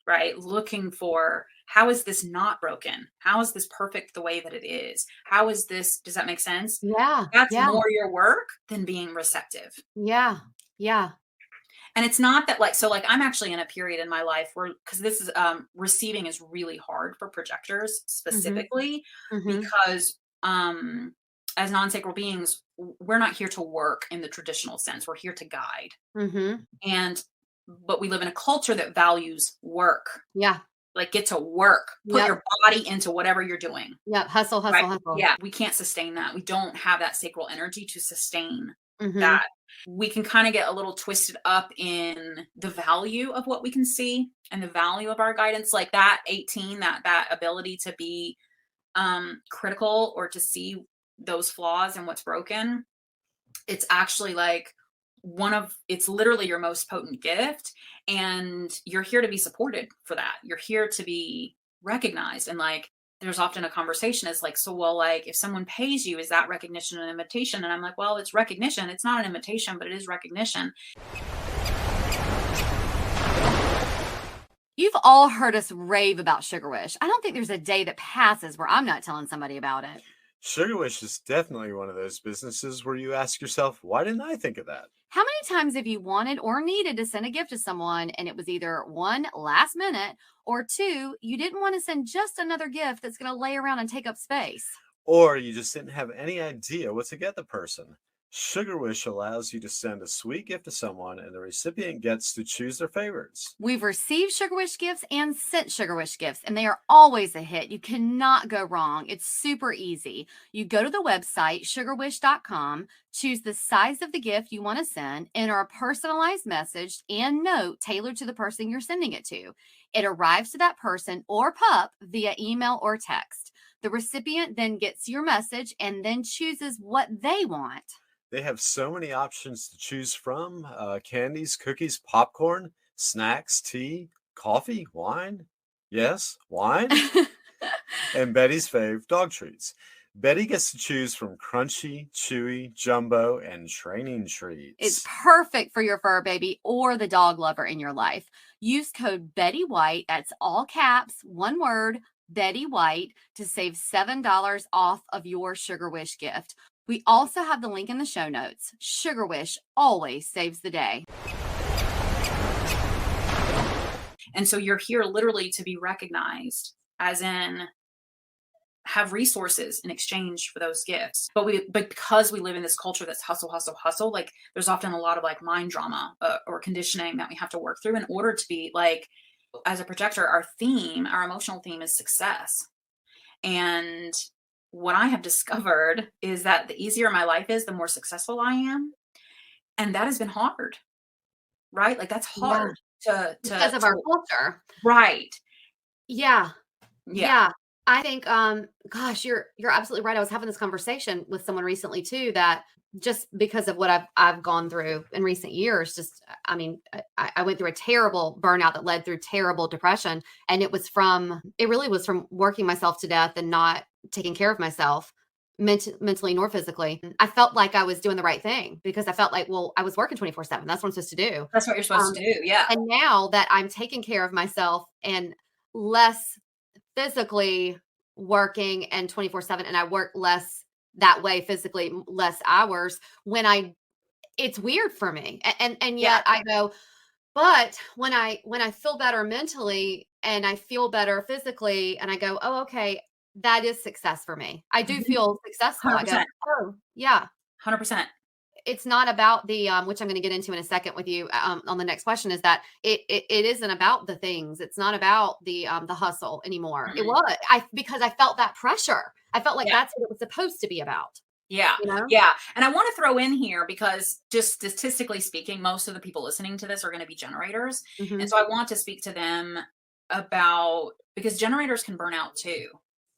right? Looking for, how is this not broken? How is this perfect the way that it is? How is this, does that make sense? Yeah. That's more your work than being receptive. Yeah. Yeah. And it's not that like, so like I'm actually in a period in my life where, because this is receiving is really hard for projectors specifically, because as non-sacral beings, we're not here to work in the traditional sense. We're here to guide. But we live in a culture that values work. Yeah. Like get to work, put your body into whatever you're doing. Yeah. Hustle, hustle, hustle. Yeah. We can't sustain that. We don't have that sacral energy to sustain that. We can kind of get a little twisted up in the value of what we can see and the value of our guidance, like that 18, that ability to be critical or to see those flaws and what's broken. It's actually like it's literally your most potent gift, and you're here to be supported for that. You're here to be recognized. And like there's often a conversation is like, so well, like if someone pays you, is that recognition an invitation? And I'm like, well, it's recognition. It's not an invitation, but it is recognition. You've all heard us rave about Sugar Wish. I don't think there's a day that passes where I'm not telling somebody about it. Sugar Wish is definitely one of those businesses where you ask yourself, why didn't I think of that? How many times have you wanted or needed to send a gift to someone and it was either one, last minute, or two, you didn't want to send just another gift that's going to lay around and take up space? Or you just didn't have any idea what to get the person? Sugar Wish allows you to send a sweet gift to someone and the recipient gets to choose their favorites. We've received Sugar Wish gifts and sent Sugar Wish gifts, and they are always a hit. You cannot go wrong. It's super easy. You go to the website, sugarwish.com, choose the size of the gift you want to send, enter a personalized message and note tailored to the person you're sending it to. It arrives to that person or pup via email or text. The recipient then gets your message and then chooses what they want. They have so many options to choose from. Candies, cookies, popcorn, snacks, tea, coffee, wine. Yes, wine. And Betty's fave, dog treats. Betty gets to choose from crunchy, chewy, jumbo, and training treats. It's perfect for your fur baby or the dog lover in your life. Use code Betty White, that's all caps, one word, Betty White, to save $7 off of your Sugar Wish gift. We also have the link in the show notes. Sugar Wish always saves the day. And so you're here literally to be recognized, as in have resources in exchange for those gifts. But because we live in this culture that's hustle, hustle, hustle, like there's often a lot of like mind drama or conditioning that we have to work through in order to be like, as a projector, our emotional theme is success. And what I have discovered is that the easier my life is, the more successful I am. And that has been hard, right? Like that's hard because of our culture. Right. Yeah. I think, gosh, you're absolutely right. I was having this conversation with someone recently too, that just because of what I've gone through in recent years. Just, I mean, I went through a terrible burnout that led through terrible depression. And it really was from working myself to death and not taking care of myself mentally nor physically. I felt like I was doing the right thing because I felt like, well, I was working 24/7. That's what I'm supposed to do. That's what you're supposed to do. Yeah. And now that I'm taking care of myself and less physically working and 24/7, and I work less that way physically, less hours, it's weird for me. And yet I go, but when I feel better mentally and I feel better physically and I go, oh, okay, that is success for me. I do feel successful. 100%. I go, oh yeah. 100%. It's not about the which I'm going to get into in a second with you on the next question, is that it isn't about the things. It's not about the hustle anymore. Mm-hmm. It was because I felt that pressure. I felt like that's what it was supposed to be about. Yeah. You know? Yeah. And I want to throw in here, because just statistically speaking, most of the people listening to this are going to be generators. Mm-hmm. And so I want to speak to them about, because generators can burn out too.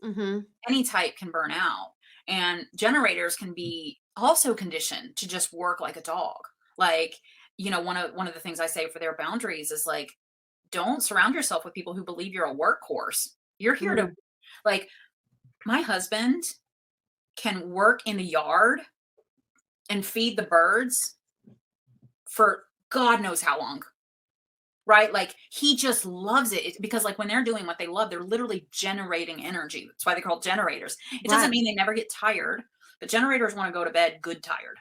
Mm-hmm. Any type can burn out, and generators can be also conditioned to just work like a dog. Like, you know, one of the things I say for their boundaries is like, don't surround yourself with people who believe you're a workhorse. You're here to, like, my husband can work in the yard and feed the birds for God knows how long. Right? Like, he just loves it. It's because, like, when they're doing what they love, they're literally generating energy. That's why they're called generators. It doesn't mean they never get tired, but generators want to go to bed good tired.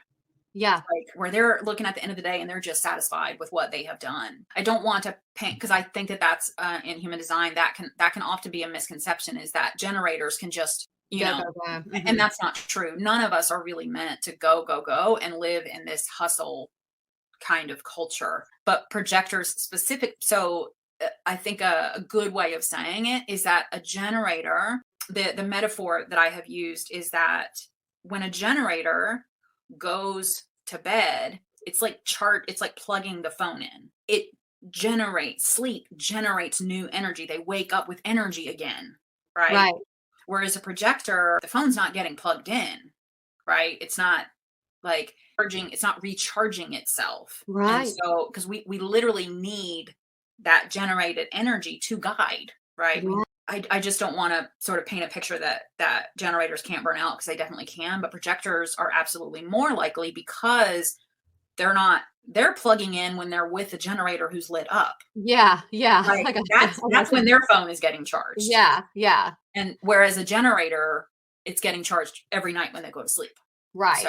Yeah. Like, where they're looking at the end of the day and they're just satisfied with what they have done. I don't want to paint, because I think that that's in human design, that can often be a misconception, is that generators can just, you know, Mm-hmm. And that's not true. None of us are really meant to go and live in this hustle kind of culture, but projectors specific. So I think a good way of saying it is that a generator, the metaphor that I have used is that when a generator goes to bed, it's like plugging the phone in. It sleep generates new energy. They wake up with energy again, right? Whereas a projector, the phone's not getting plugged in, right? It's not like it's not recharging itself. Right. And so, because we literally need that generated energy to guide, right? Yeah. I just don't want to sort of paint a picture that generators can't burn out, because they definitely can, but projectors are absolutely more likely, because they're plugging in when they're with a generator who's lit up. Yeah. Yeah. Like, that's when their phone is getting charged. Yeah. Yeah. And whereas a generator, it's getting charged every night when they go to sleep. Right.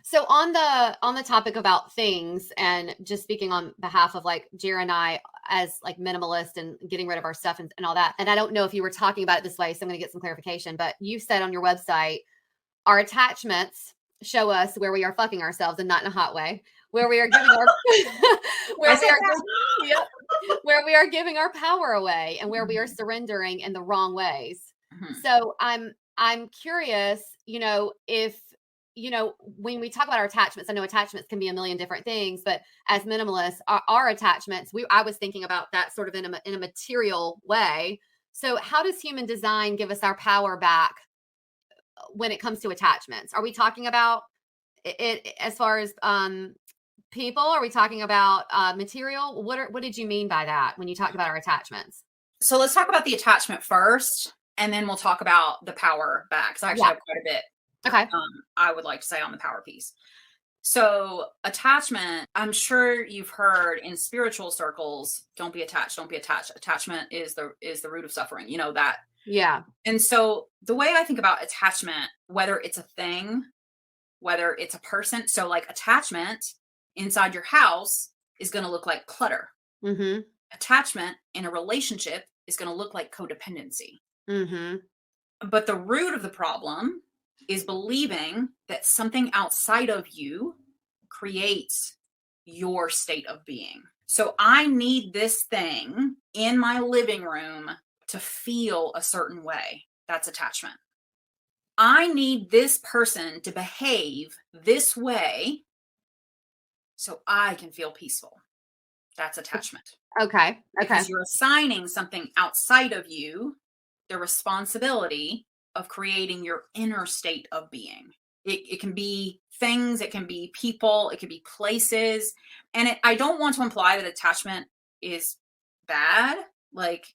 So on the topic about things, and just speaking on behalf of like Gerry and I as like minimalist and getting rid of our stuff and all that. And I don't know if you were talking about it this way, so I'm going to get some clarification, but you said on your website, our attachments show us where we are fucking ourselves, and not in a hot way, where we are giving our where we are giving our power away, and where we are surrendering in the wrong ways. Mm-hmm. So I'm curious, you know, if, you know, when we talk about our attachments, I know attachments can be a million different things, but as minimalists, our attachments, I was thinking about that sort of in a material way. So how does human design give us our power back when it comes to attachments? Are we talking about it as far as people? Are we talking about material? What did you mean by that when you talked about our attachments? So let's talk about the attachment first, and then we'll talk about the power back. So I actually have quite a bit. Okay. I would like to say on the power piece. So attachment, I'm sure you've heard in spiritual circles, don't be attached, don't be attached. Attachment is the root of suffering, you know that. Yeah. And so the way I think about attachment, whether it's a thing, whether it's a person, so like attachment inside your house is going to look like clutter. Mm-hmm. Attachment in a relationship is going to look like codependency. Mm-hmm. But the root of the problem is believing that something outside of you creates your state of being. So I need this thing in my living room to feel a certain way. That's attachment. I need this person to behave this way so I can feel peaceful. That's attachment. Okay. Because you're assigning something outside of you the responsibility of creating your inner state of being. It can be things, it can be people, it can be places. And I don't want to imply that attachment is bad. Like,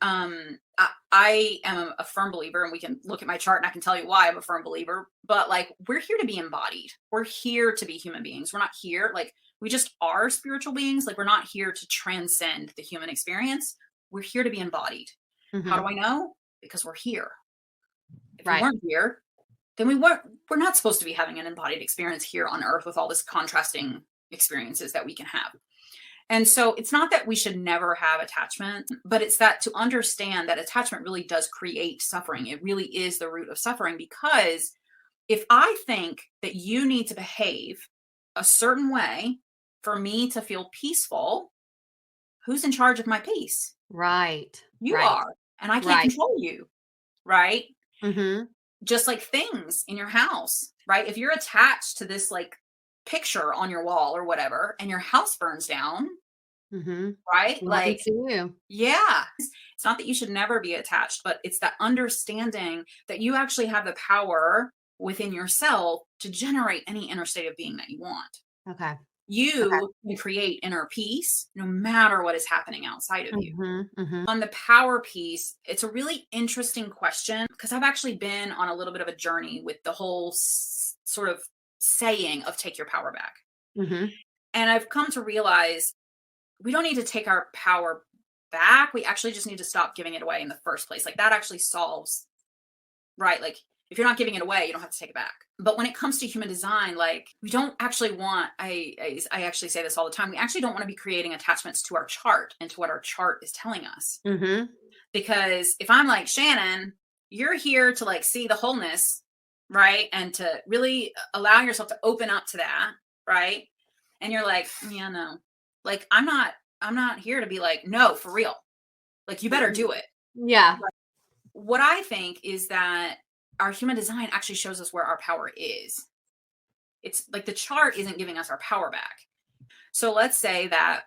I am a firm believer, and we can look at my chart and I can tell you why I'm a firm believer, but like, we're here to be embodied. We're here to be human beings. We're not here, like, we just are spiritual beings. Like, we're not here to transcend the human experience. We're here to be embodied. How do I know? Because we're here. If we weren't here, then we're not supposed to be having an embodied experience here on earth with all this contrasting experiences that we can have. And so it's not that we should never have attachment, but it's that to understand that attachment really does create suffering. It really is the root of suffering, because if I think that you need to behave a certain way for me to feel peaceful, who's in charge of my peace? Right. You are. And I can't control you. Right. Mm-hmm. Just like things in your house, right? If you're attached to this like picture on your wall or whatever, and your house burns down, right? Like, yeah, it's not that you should never be attached, but it's that understanding that you actually have the power within yourself to generate any inner state of being that you want. Okay. You can create inner peace no matter what is happening outside of you. On the power piece, it's a really interesting question, because I've actually been on a little bit of a journey with the whole sort of saying of take your power back. And I've come to realize we don't need to take our power back. We actually just need to stop giving it away in the first place. Like, that actually solves, right? Like, if you're not giving it away, you don't have to take it back. But when it comes to human design, like, we don't actually want, I actually say this all the time, we actually don't want to be creating attachments to our chart and to what our chart is telling us. Because if I'm like, Shannon, you're here to like see the wholeness, right? And to really allow yourself to open up to that, right? And you're like, yeah, no, like, I'm not here to be like, no, for real. Like, you better do it. Yeah. Like, what I think is that our human design actually shows us where our power is. It's like the chart isn't giving us our power back. So let's say that,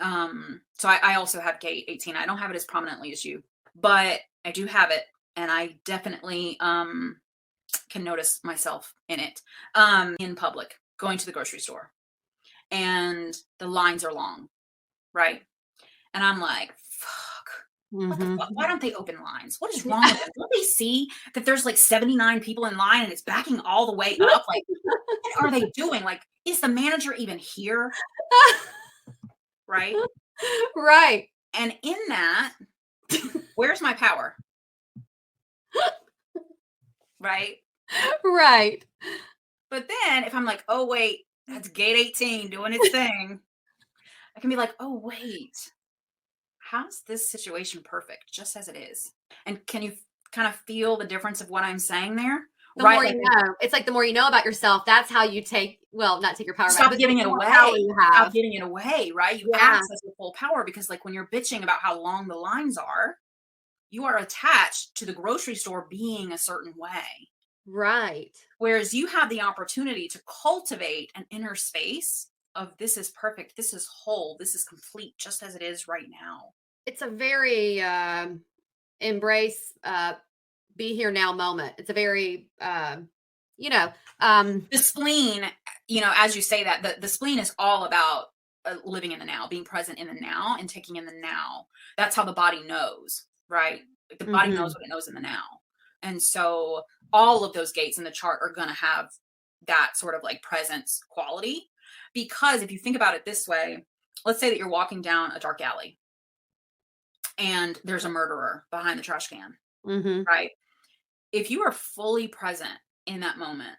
so I also have gate 18. I don't have it as prominently as you, but I do have it. And I definitely, can notice myself in it, in public, going to the grocery store, and the lines are long, right? And I'm like, fuck, what the fuck? Why don't they open lines? What is wrong with them? Don't they see that there's like 79 people in line and it's backing all the way up? Like, what are they doing? Like, is the manager even here? Right? Right. And in that, where's my power? Right? Right. But then if I'm like, oh, wait, that's gate 18 doing its thing, I can be like, oh, wait, how's this situation perfect just as it is? And can you kind of feel the difference of what I'm saying there? The more you know, it's like the more you know about yourself, that's how you not take your power back. Stop giving it away. Stop giving it away, right? You access your full power, because like when you're bitching about how long the lines are, you are attached to the grocery store being a certain way. Right. Whereas you have the opportunity to cultivate an inner space of this is perfect, this is whole, this is complete, just as it is right now. It's a very embrace be here now moment. It's a very the spleen, as you say that, the spleen is all about living in the now, being present in the now and taking in the now. That's how the body knows, right? Like, the body knows what it knows in the now. And so all of those gates in the chart are going to have that sort of like presence quality. Because if you think about it this way, let's say that you're walking down a dark alley and there's a murderer behind the trash can, right? If you are fully present in that moment,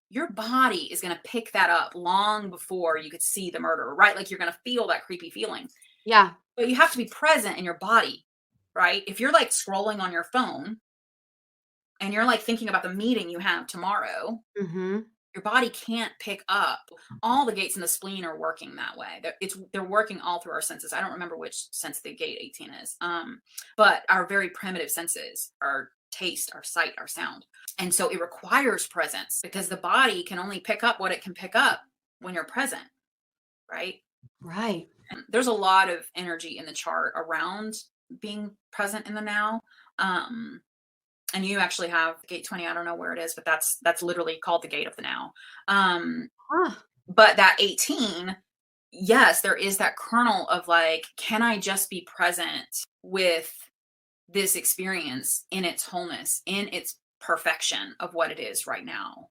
your body is going to pick that up long before you could see the murderer, right? Like, you're going to feel that creepy feeling. Yeah. But you have to be present in your body, right? If you're like scrolling on your phone and you're like thinking about the meeting you have tomorrow, your body can't pick up. All the gates in the spleen are working that way. They're working all through our senses. I don't remember which sense the gate 18 is, but our very primitive senses, our taste, our sight, our sound. And so it requires presence, because the body can only pick up what it can pick up when you're present, right? Right. And there's a lot of energy in the chart around being present in the now. and you actually have gate 20. I don't know where it is, but that's literally called the gate of the now. But that 18, yes, there is that kernel of like, can I just be present with this experience in its wholeness, in its perfection of what it is right now,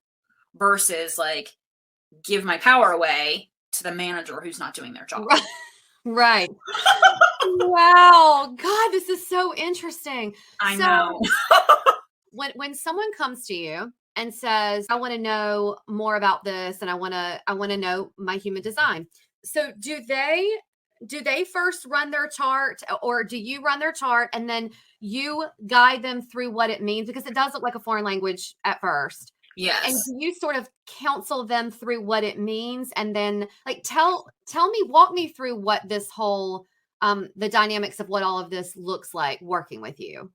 versus like give my power away to the manager who's not doing their job. Right. Wow. God, this is so interesting. I know. when someone comes to you and says, I want to know more about this and I want to know my human design. So do they first run their chart, or do you run their chart and then you guide them through what it means? Because it does look like a foreign language at first. Yes. And do you sort of counsel them through what it means? And then like, walk me through what this whole, the dynamics of what all of this looks like working with you.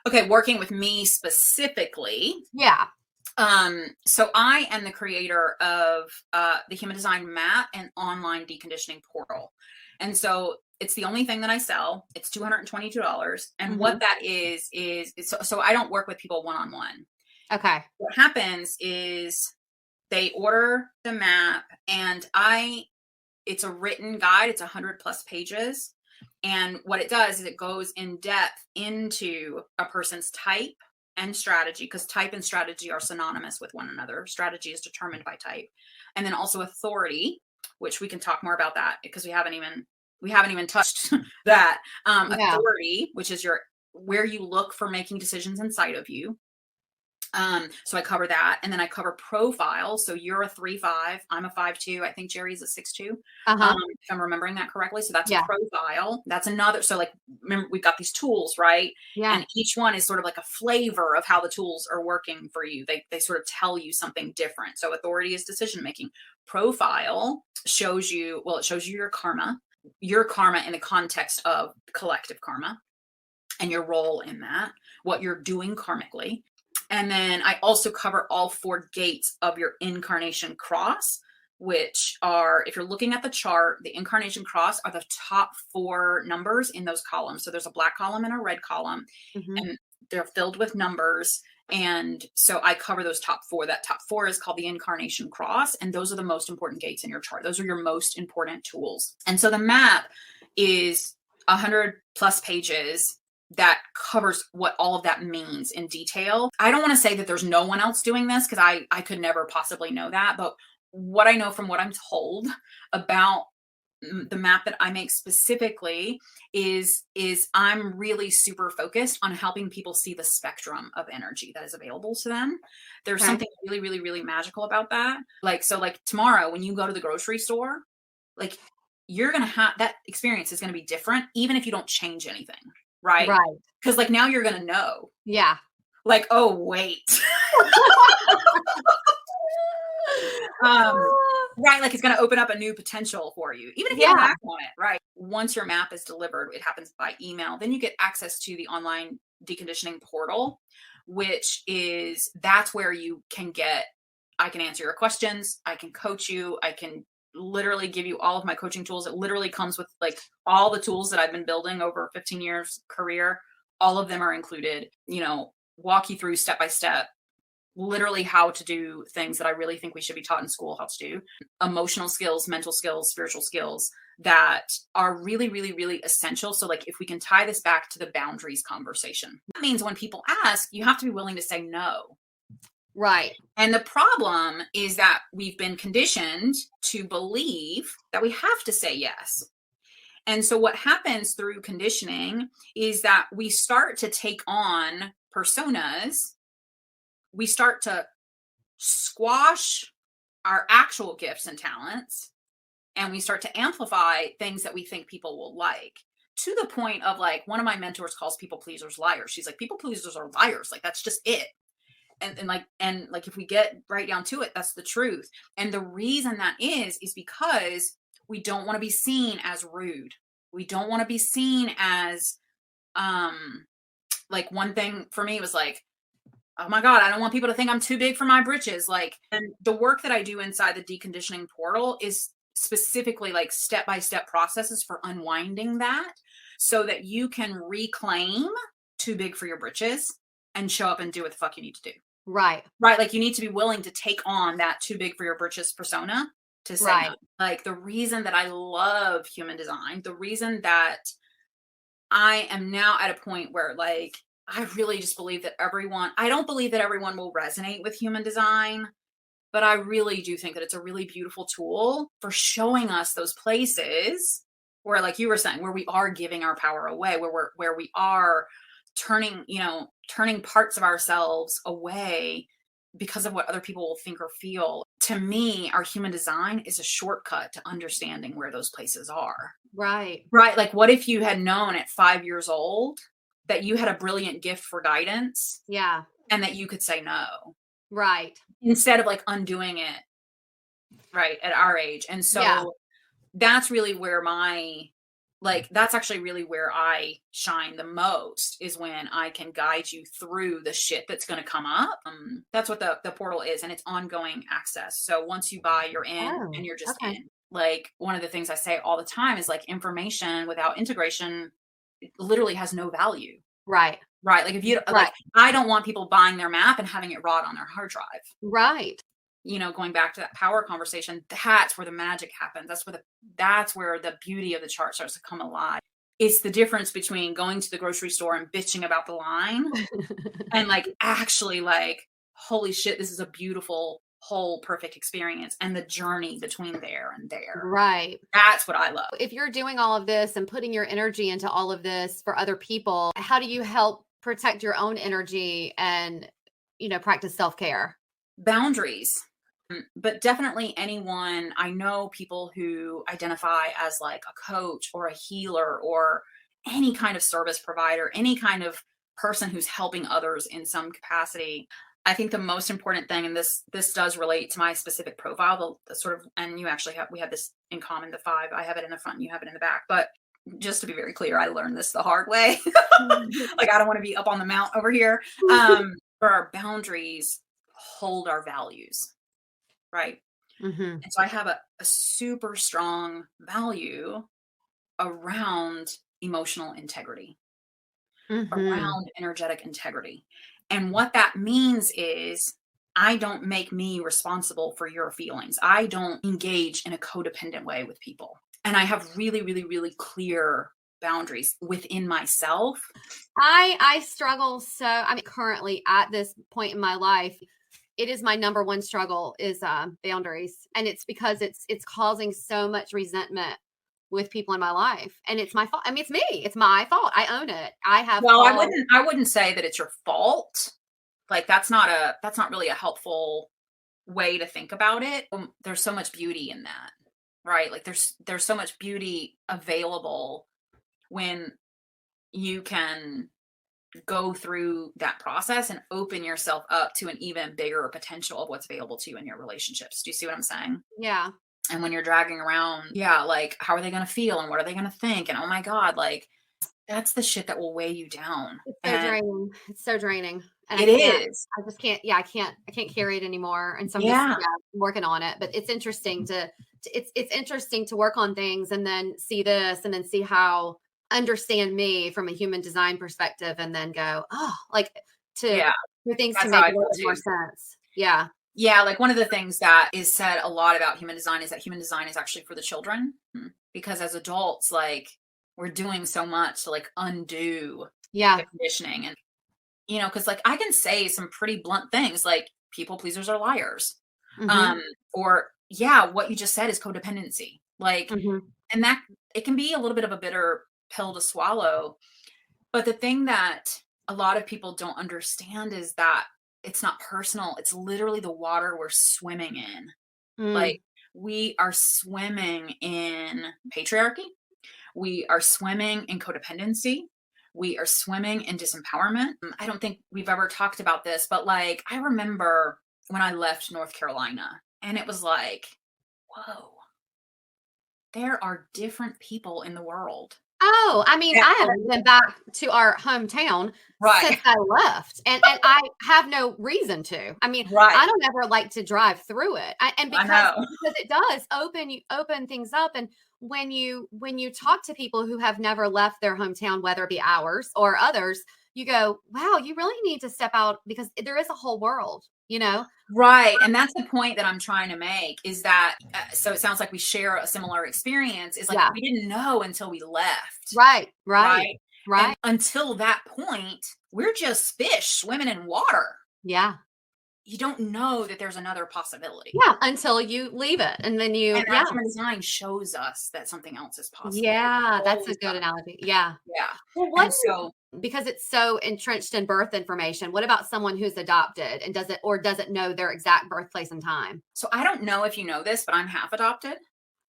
Okay. Working with me specifically. Yeah. So I am the creator of, the Human Design Map and online deconditioning portal. And so it's the only thing that I sell. It's $222. And what that is so I don't work with people one-on-one. Okay. What happens is they order the map, and it's a written guide. It's 100+ pages. And what it does is it goes in depth into a person's type and strategy, because type and strategy are synonymous with one another. Strategy is determined by type. And then also authority, which we can talk more about that because we haven't even touched that. Authority, which is where you look for making decisions inside of you. So I cover that, and then I cover profile. So you're a 3-5, I'm a 5-2. I think Gerry's a 6-2. If I'm remembering that correctly. So that's a profile. That's another. So like, remember, we've got these tools, right? Yeah. And each one is sort of like a flavor of how the tools are working for you. They sort of tell you something different. So authority is decision making. Profile shows you your karma in the context of collective karma and your role in that, what you're doing karmically. And then I also cover all 4 gates of your incarnation cross, which are, if you're looking at the chart, the incarnation cross are the top 4 numbers in those columns. So there's a black column and a red column, and they're filled with numbers. And so I cover those top 4. That top 4 is called the incarnation cross. And those are the most important gates in your chart. Those are your most important tools. And so the map is 100+ pages that covers what all of that means in detail. I don't want to say that there's no one else doing this, because I could never possibly know that. But what I know from what I'm told about the map that I make specifically is I'm really super focused on helping people see the spectrum of energy that is available to them. There's something really, really, really magical about that. Like tomorrow when you go to the grocery store, like you're going to have that experience is going to be different, even if you don't change anything. Right. Because like now you're going to know. Yeah. Like, oh, wait. Right. Like it's going to open up a new potential for you, even if you don't act on it. Right. Once your map is delivered, it happens by email. Then you get access to the online deconditioning portal, that's where you can I can answer your questions. I can coach you. I can literally give you all of my coaching tools. It literally comes with like all the tools that I've been building over 15 years career. All of them are included, walk you through step by step, literally how to do things that I really think we should be taught in school how to do. Emotional skills, mental skills, spiritual skills that are really, really, really essential. So like if we can tie this back to the boundaries conversation, that means when people ask, you have to be willing to say no. Right. And the problem is that we've been conditioned to believe that we have to say yes. And so what happens through conditioning is that we start to take on personas. We start to squash our actual gifts and talents, and we start to amplify things that we think people will like, to the point of like, one of my mentors calls people pleasers liars. She's like, people pleasers are liars. Like, that's just it. And like, if we get right down to it, that's the truth. And the reason that is because we don't want to be seen as rude. We don't want to be seen as, like one thing for me was like, oh my God, I don't want people to think I'm too big for my britches. Like, and the work that I do inside the deconditioning portal is specifically like step-by-step processes for unwinding that so that you can reclaim too big for your britches. and show up and do what the fuck you need to do. Right. Right. Like you need to be willing to take on that too big for your britches persona to say Right. no. Like the reason that I love human design, the reason that I am now at a point where like, I really just believe that I don't believe that everyone will resonate with human design, but I really do think that it's a really beautiful tool for showing us those places where, like you were saying, where we are giving our power away, where we are turning parts of ourselves away because of what other people will think or feel. To me, our human design is a shortcut to understanding where those places are. Right. Right. Like what if you had known at 5 years old that you had a brilliant gift for guidance? Yeah. And that you could say no. Right. Instead of like undoing it, right, at our age. And so that's really where that's actually really where I shine the most, is when I can guide you through the shit that's going to come up. That's what the portal is, and it's ongoing access. So once you buy, you're in, and you're just in. Like one of the things I say all the time is like information without integration literally has no value. Right. Right. Like if you like, I don't want people buying their map and having it rot on their hard drive. Right. Going back to that power conversation, that's where the magic happens. That's where the beauty of the chart starts to come alive. It's the difference between going to the grocery store and bitching about the line and like actually like, holy shit, this is a beautiful, whole, perfect experience, and the journey between there and there. Right. That's what I love. If you're doing all of this and putting your energy into all of this for other people, how do you help protect your own energy and, practice self-care? Boundaries. But definitely anyone, I know people who identify as like a coach or a healer or any kind of service provider, any kind of person who's helping others in some capacity. I think the most important thing, and this does relate to my specific profile, the sort of, and you actually we have this in common, the 5. I have it in the front and you have it in the back. But just to be very clear, I learned this the hard way. Like I don't want to be up on the mount over here. For our boundaries, hold our values. Right. Mm-hmm. And so I have a super strong value around emotional integrity, around energetic integrity. And what that means is I don't make me responsible for your feelings. I don't engage in a codependent way with people. And I have really, really, really clear boundaries within myself. I struggle. So, currently at this point in my life, it is my number one struggle is boundaries. And it's because it's causing so much resentment with people in my life. And it's my fault. It's me. It's my fault. I own it. I wouldn't say that it's your fault. Like that's not really a helpful way to think about it. There's so much beauty in that, right? Like there's so much beauty available when you can go through that process and open yourself up to an even bigger potential of what's available to you in your relationships. Do you see what I'm saying? Yeah. And when you're dragging around, like, how are they going to feel and what are they going to think? And oh my God, like that's the shit that will weigh you down. Draining. It's so draining. And it is. I just can't. Yeah, I can't carry it anymore. And so I'm just working on it. But it's interesting it's interesting to work on things and then see this and then see how understand me from a human design perspective and then go, for things to make a little bit more sense. Yeah. Yeah. Like one of the things that is said a lot about human design is that human design is actually for the children, because as adults, like we're doing so much to like undo the conditioning. And, cause like I can say some pretty blunt things like people pleasers are liars. Or what you just said is codependency. Like, and that it can be a little bit of a bitter pill to swallow. But the thing that a lot of people don't understand is that it's not personal. It's literally the water we're swimming in. Like we are swimming in patriarchy. We are swimming in codependency. We are swimming in disempowerment. I don't think we've ever talked about this, but like, I remember when I left North Carolina and it was like, whoa, there are different people in the world. Oh, I haven't been back to our hometown since I left. And I have no reason to. I don't ever like to drive through it. Because it does open things up. And when you talk to people who have never left their hometown, whether it be ours or others, you go, wow, you really need to step out because there is a whole world, you know? Right. And that's the point that I'm trying to make is that, so it sounds like we share a similar experience. Is like, Yeah. we didn't know until we left. Right. And until that point, we're just fish swimming in water. Yeah. You don't know that there's another possibility. Yeah. Until you leave it. And then and that human design shows us that something else is possible. Yeah. That's a good analogy. Yeah. Yeah. Well, because it's so entrenched in birth information, what about someone who's adopted and doesn't know their exact birthplace and time? So I don't know if you know this, but I'm half adopted.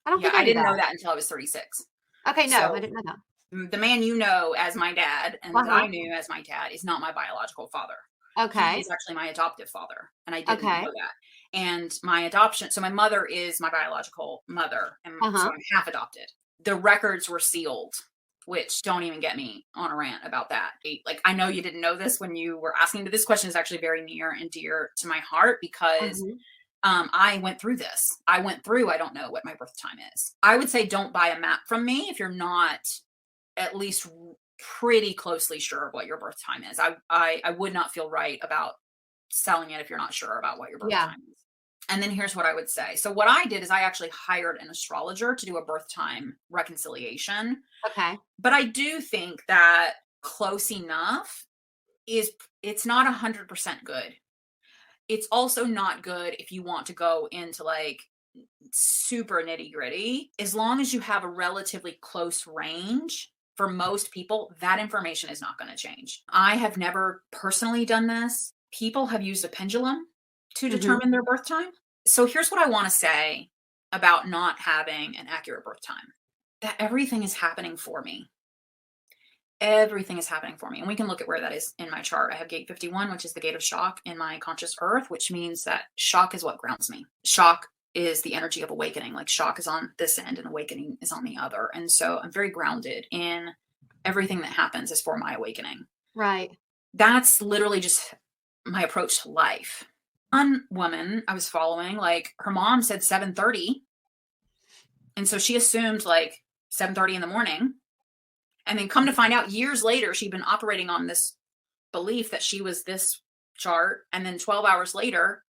I didn't know that until I was 36. Okay. No, I didn't know that. The man you know as my dad and that I knew as my dad is not my biological father. Okay. He's actually my adoptive father. And I didn't know that. And my adoption, so my mother is my biological mother. And so I'm half adopted. The records were sealed, which don't even get me on a rant about that. Like, I know you didn't know this when you were asking, but this question is actually very near and dear to my heart because I went through this. I don't know what my birth time is. I would say don't buy a map from me if you're not at least pretty closely sure of what your birth time is. I would not feel right about selling it if you're not sure about what your birth time is. And then here's what I would say. So what I did is I actually hired an astrologer to do a birth time reconciliation. Okay. But I do think that close enough it's not 100% good. It's also not good if you want to go into like super nitty gritty. As long as you have a relatively close range, for most people, that information is not going to change. I have never personally done this. People have used a pendulum to determine their birth time. So here's what I want to say about not having an accurate birth time. That everything is happening for me. Everything is happening for me. And we can look at where that is in my chart. I have gate 51, which is the gate of shock in my conscious earth, which means that shock is what grounds me. Shock is the energy of awakening. Like shock is on this end and awakening is on the other. And so I'm very grounded in everything that happens is for my awakening. Right. That's literally just my approach to life. One woman I was following, like her mom said 7:30. And so she assumed like 7:30 in the morning. And then come to find out years later, she'd been operating on this belief that she was this chart. And then 12 hours later,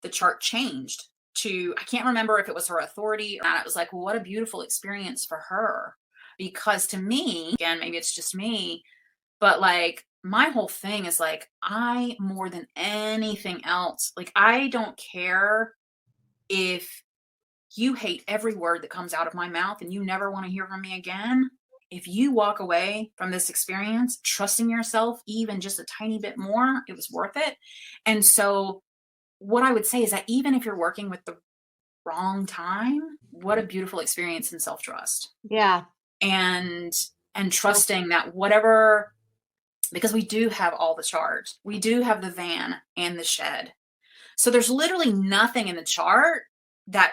the chart changed to, I can't remember if it was her authority or not. It was like, well, what a beautiful experience for her. Because to me, again, maybe it's just me, but like my whole thing is like, I, more than anything else, like I don't care if you hate every word that comes out of my mouth and you never want to hear from me again. If you walk away from this experience, trusting yourself even just a tiny bit more, it was worth it. And so what I would say is that even if you're working with the wrong time, what a beautiful experience in self-trust. Yeah. And trusting that whatever, because we do have all the charts, we do have the van and the shed. So there's literally nothing in the chart that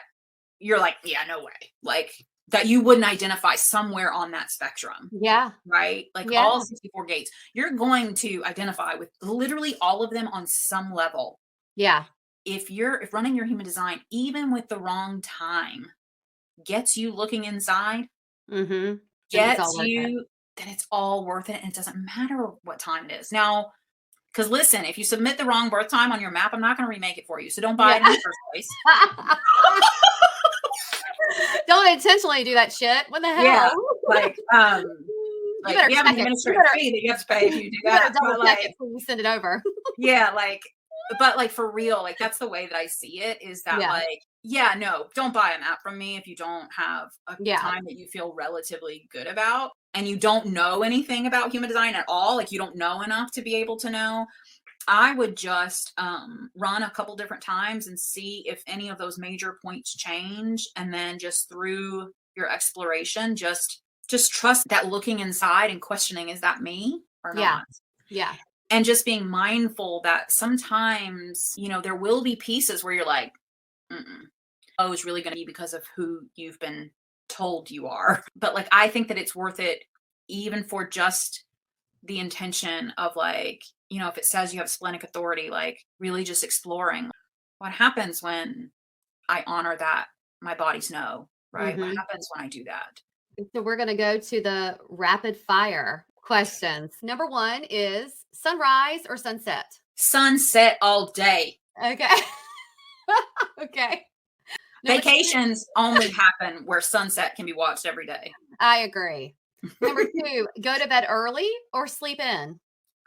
you're like, yeah, no way. Like that you wouldn't identify somewhere on that spectrum. Yeah. Right? Like all 64 gates, you're going to identify with literally all of them on some level. Yeah. If running your human design, even with the wrong time, gets you looking inside, gets you, then it's all worth it. And it doesn't matter what time it is. Now, because listen, if you submit the wrong birth time on your map, I'm not going to remake it for you. So don't buy it in the first place. Don't intentionally do that shit. What the hell? Yeah. Like you have an administrative fee that you have to pay if you do that. Double check it before you send it over. Yeah, but like for real, like that's the way that I see it is that no, don't buy a map from me if you don't have a time that you feel relatively good about and you don't know anything about human design at all. Like you don't know enough to be able to know. I would just run a couple different times and see if any of those major points change. And then just through your exploration, just trust that looking inside and questioning, is that me or not? Yeah. And just being mindful that sometimes, there will be pieces where you're like, oh, it's really going to be because of who you've been told you are. But like, I think that it's worth it even for just the intention of like, if it says you have splenic authority, like really just exploring what happens when I honor that my body's no, right? What happens when I do that? So we're going to go to the rapid fire questions. Number one is Sunrise or sunset? Sunset all day. Okay. Okay. Number two- Vacations only happen where sunset can be watched every day. I agree. Number 2, go to bed early or sleep in?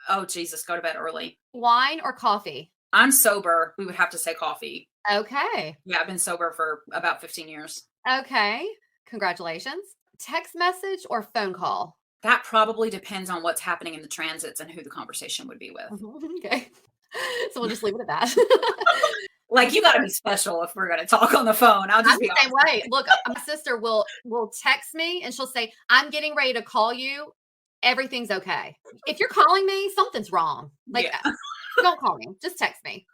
Oh, Jesus, go to bed early. Wine or coffee? I'm sober. We would have to say coffee. Okay. Yeah, I've been sober for about 15 years. Okay. Congratulations. Text message or phone call? That probably depends on what's happening in the transits and who the conversation would be with. Okay. So we'll just leave it at that. Like, you got to be special if we're going to talk on the phone. I'll just I'm be the same way. Look, my sister will text me and she'll say, "I'm getting ready to call you. Everything's okay." If you're calling me, something's wrong. Like, Yeah. don't call me. Just text me.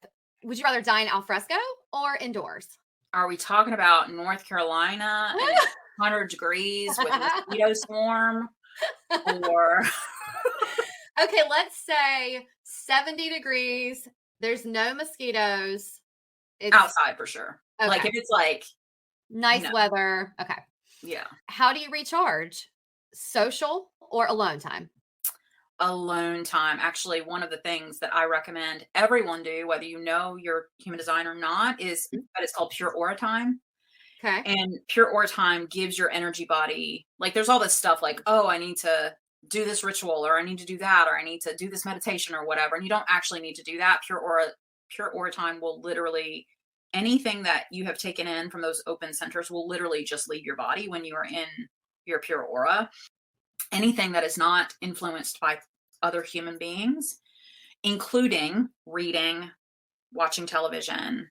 Would you rather dine al fresco or indoors? Are we talking about North Carolina and 100 degrees with a mosquito swarm? Or Okay, let's say 70 degrees. There's no mosquitoes. It's outside for sure. Okay. Like, if it's like, nice no. weather. Okay. Yeah. How do you recharge? Social or alone time? Alone time. Actually, one of the things that I recommend everyone do, whether you know your human design or not, is that it's called pure aura time. Okay. And pure aura time gives your energy body, like, there's all this stuff like, oh, I need to do this ritual, or I need to do that, or I need to do this meditation or whatever. And you don't actually need to do that. Pure aura time will literally, anything that you have taken in from those open centers will literally just leave your body when you are in your pure aura. Anything that is not influenced by other human beings, including reading, watching television,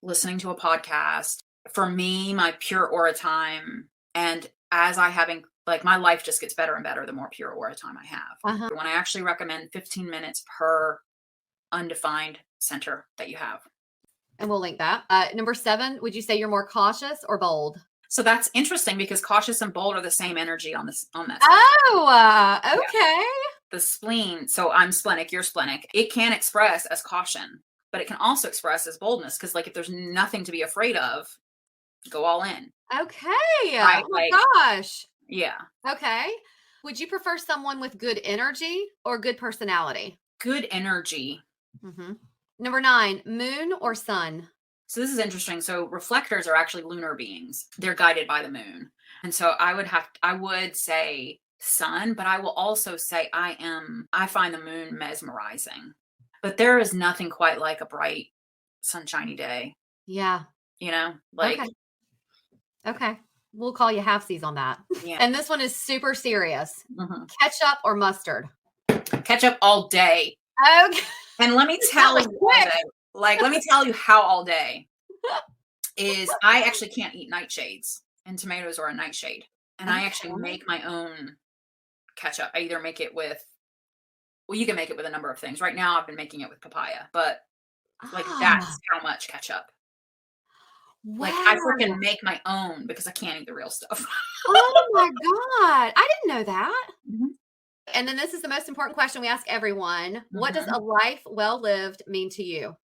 listening to a podcast. For me, my pure aura time, and as I having, like, my life just gets better and better the more pure aura time I have. When I actually recommend 15 minutes per undefined center that you have. And we'll link that. Number 7, would you say you're more cautious or bold? So that's interesting because cautious and bold are the same energy on that. Oh, okay. Yeah. The spleen. So I'm splenic, you're splenic. It can express as caution, but it can also express as boldness. Because, like, if there's nothing to be afraid of, go all in. Okay. Right? Oh my gosh. Yeah. Okay. Would you prefer someone with good energy or good personality? Good energy. Mm-hmm. Number 9, moon or sun? So this is interesting. So reflectors are actually lunar beings. They're guided by the moon. And so I would say sun, but I will also say I find the moon mesmerizing. But there is nothing quite like a bright, sunshiny day. Yeah. You know, like. Okay. We'll call you halfsies on that. Yeah. And this one is super serious. Mm-hmm. Ketchup or mustard? Ketchup all day. Okay. And let me tell you, let me tell you how all day is. I actually can't eat nightshades, and tomatoes are a nightshade. And I actually make my own ketchup. I either make it with, well, you can make it with a number of things. Right now I've been making it with papaya, but like that's how much ketchup. Wow. Like, I freaking make my own because I can't eat the real stuff. Oh my God. I didn't know that. Mm-hmm. And then this is the most important question we ask everyone. Mm-hmm. What does a life well lived mean to you?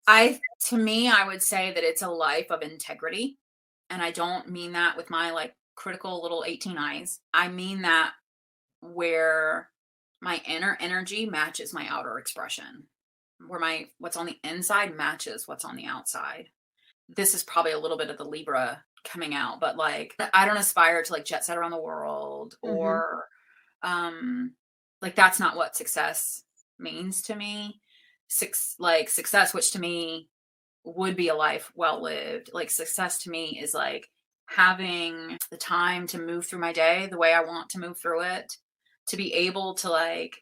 To me, I would say that it's a life of integrity. And I don't mean that with my, like, critical little 18 eyes. I mean that where my inner energy matches my outer expression. Where what's on the inside matches what's on the outside. This is probably a little bit of the Libra coming out, but, like, I don't aspire to, like, jet set around the world or like, that's not what success means to me. Success, which to me would be a life well lived. Like, success to me is like having the time to move through my day the way I want to move through it, to be able to like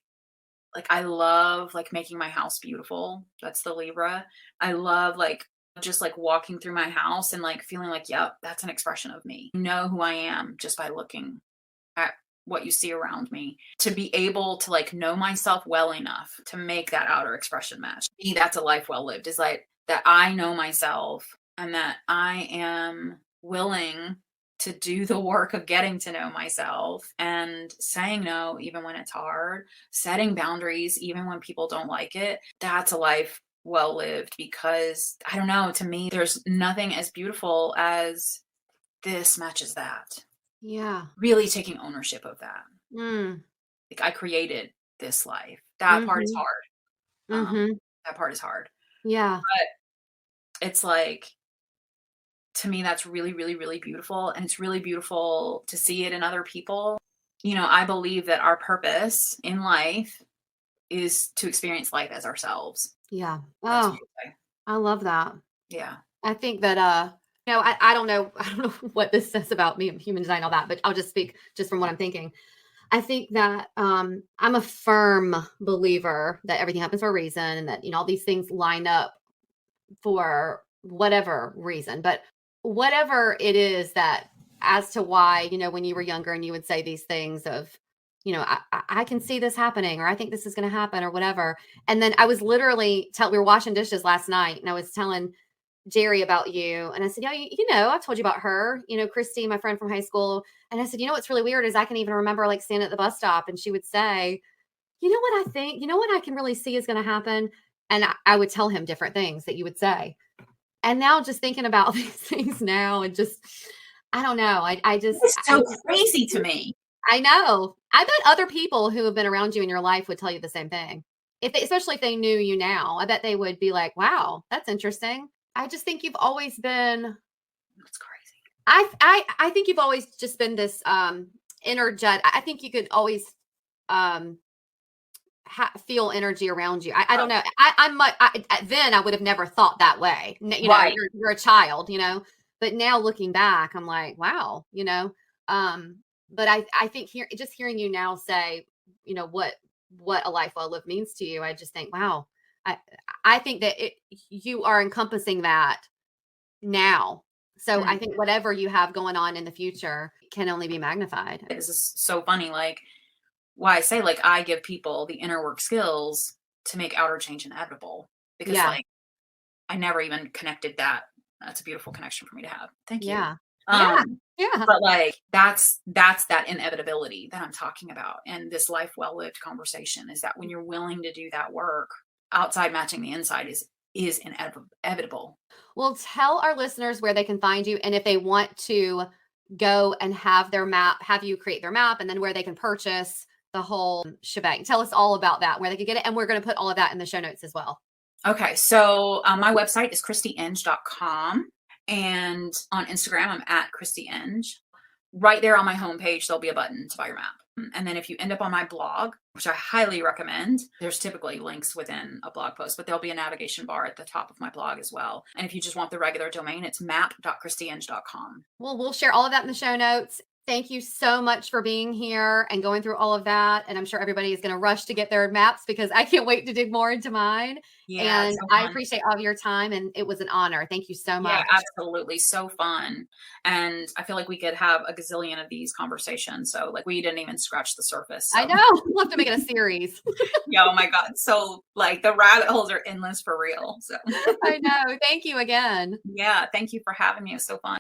I love, like, making my house beautiful. That's the Libra. I love, like, just, like, walking through my house and, like, feeling like, yep, that's an expression of me. You know who I am just by looking at what you see around me. To be able to, like, know myself well enough to make that outer expression match. To me, that's a life well lived. Is like that I know myself and that I am willing to do the work of getting to know myself and saying no even when it's hard, setting boundaries even when people don't like it. That's a life well lived, because I don't know, to me there's nothing as beautiful as this matches that. Yeah. Really taking ownership of that. Like, I created this life. That part is Mhm. hard. Mhm. That part is hard. Yeah. But it's like, to me, that's really, really, really beautiful. And it's really beautiful to see it in other people. You know, I believe that our purpose in life is to experience life as ourselves. Yeah. That's what Oh, I say. I love that. Yeah. I think that I don't know I don't know what this says about me and human design all that, but I'll just speak just from what I'm thinking. I think that I'm a firm believer that everything happens for a reason and that all these things line up for whatever reason. But whatever it is that as to why, when you were younger and you would say these things of, I can see this happening, or I think this is going to happen, or whatever. And then I was literally we were washing dishes last night and I was telling Gerry about you. And I said, yeah, I've told you about her, Christy, my friend from high school. And I said, what's really weird is I can even remember like standing at the bus stop and she would say, you know what I think, what I can really see is going to happen. And I would tell him different things that you would say. And now just thinking about these things now and just, I don't know. It's so crazy to me. I know. I bet other people who have been around you in your life would tell you the same thing. Especially if they knew you now, I bet they would be like, wow, that's interesting. I just think you've always been. That's crazy. I think you've always just been this energetic. I think you could always feel energy around you. I don't know. Then I would have never thought that way. Right. You're a child, but now looking back, I'm like, wow, but I think just hearing you now say, what a life well lived means to you, I just think, wow, I think that you are encompassing that now. So I think whatever you have going on in the future can only be magnified. This is so funny. Like, why I say, like, I give people the inner work skills to make outer change inevitable, because like I never even connected that. That's a beautiful connection for me to have. Thank you. Yeah. But like, that's that inevitability that I'm talking about. And this life well lived conversation is that when you're willing to do that work, outside matching the inside is inevitable. Well, tell our listeners where they can find you, and if they want to go and have you create their map, and then where they can purchase the whole shebang. Tell us all about that, where they can get it. And we're going to put all of that in the show notes as well. Okay. So my website is christieinge.com. And on Instagram, I'm at Christie Inge. Right there on my homepage, there'll be a button to buy your map. And then if you end up on my blog, which I highly recommend, there's typically links within a blog post, but there'll be a navigation bar at the top of my blog as well. And if you just want the regular domain, it's map.christieinge.com. Well, we'll share all of that in the show notes. Thank you so much for being here and going through all of that. And I'm sure everybody is going to rush to get their maps because I can't wait to dig more into mine. Yeah, and I appreciate all of your time, and it was an honor. Thank you so much. Yeah, absolutely. So fun. And I feel like we could have a gazillion of these conversations. So like we didn't even scratch the surface. So. I know. We'll have to make it a series. Yeah, oh my God. So like the rabbit holes are endless for real. So I know. Thank you again. Yeah, thank you for having me. It was so fun.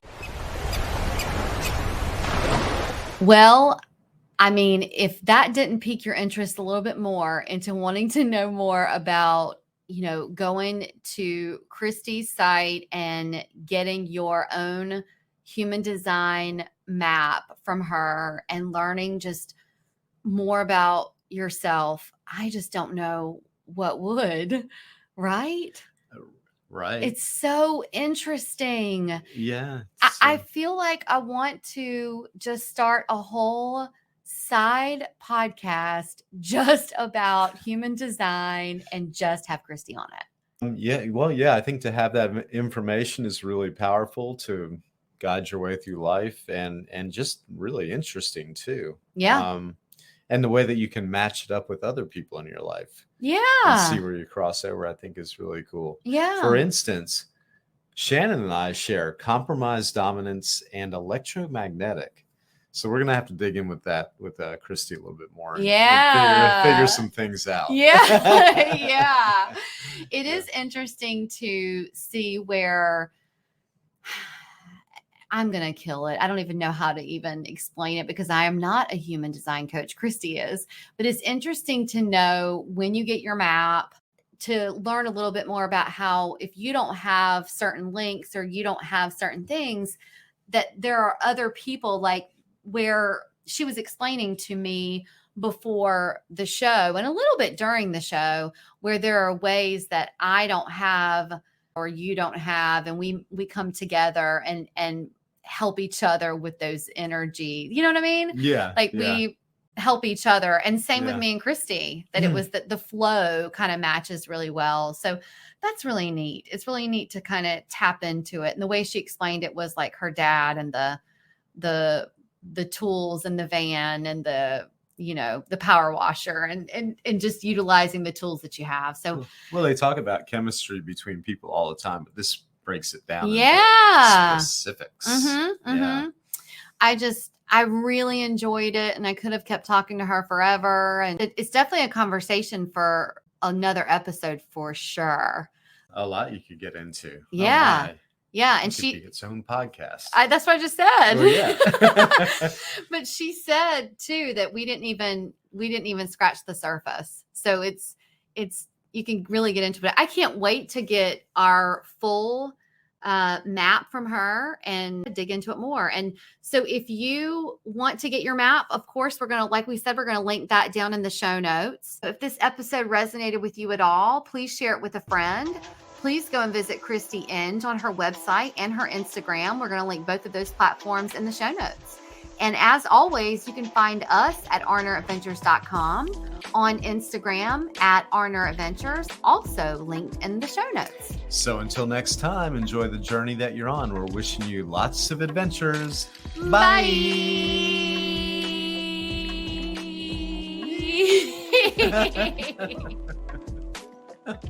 Well, I mean, if that didn't pique your interest a little bit more into wanting to know more about, going to Christie's site and getting your own human design map from her and learning just more about yourself, I just don't know what would, right? Right. It's so interesting. Yeah. I feel like I want to just start a whole side podcast just about human design and just have Christie on it. Yeah. Well, yeah, I think to have that information is really powerful to guide your way through life and just really interesting too. Yeah. And the way that you can match it up with other people in your life. Yeah. And see where you cross over, I think is really cool. Yeah. For instance, Shannon and I share compromise dominance and electromagnetic. So we're going to have to dig in with that with Christie a little bit more. And figure some things out. Yeah. Yeah. It is interesting to see where I'm going to kill it. I don't even know how to even explain it because I am not a human design coach. Christie is. But it's interesting to know when you get your map to learn a little bit more about how if you don't have certain links or you don't have certain things, that there are other people like where she was explaining to me before the show and a little bit during the show where there are ways that I don't have or you don't have, and we come together and help each other with those energy. You know what I mean? Yeah. Like we help each other. And same with Yeah. me and Christy, that it was that the flow kind of matches really well. So that's really neat. It's really neat to kind of tap into it. And the way she explained it was like her dad and the tools and the van and the, you know, the power washer and just utilizing the tools that you have. So, well, they talk about chemistry between people all the time, but this breaks it down. yeah. Into specifics. Yeah. I really enjoyed it, and I could have kept talking to her forever. And it's definitely a conversation for another episode for sure. A lot you could get into. Yeah. Oh my. Yeah. And It could she, be its own podcast. that's what I just said. Well, yeah. But she said too that we didn't even scratch the surface. So it's you can really get into it. I can't wait to get our full map from her and dig into it more. And so if you want to get your map, of course, we're going to link that down in the show notes. If this episode resonated with you at all, please share it with a friend. Please go and visit Christie Inge on her website and her Instagram. We're going to link both of those platforms in the show notes. And as always, you can find us at arneradventures.com, on Instagram at arneradventures, also linked in the show notes. So until next time, enjoy the journey that you're on. We're wishing you lots of adventures. Bye. Bye.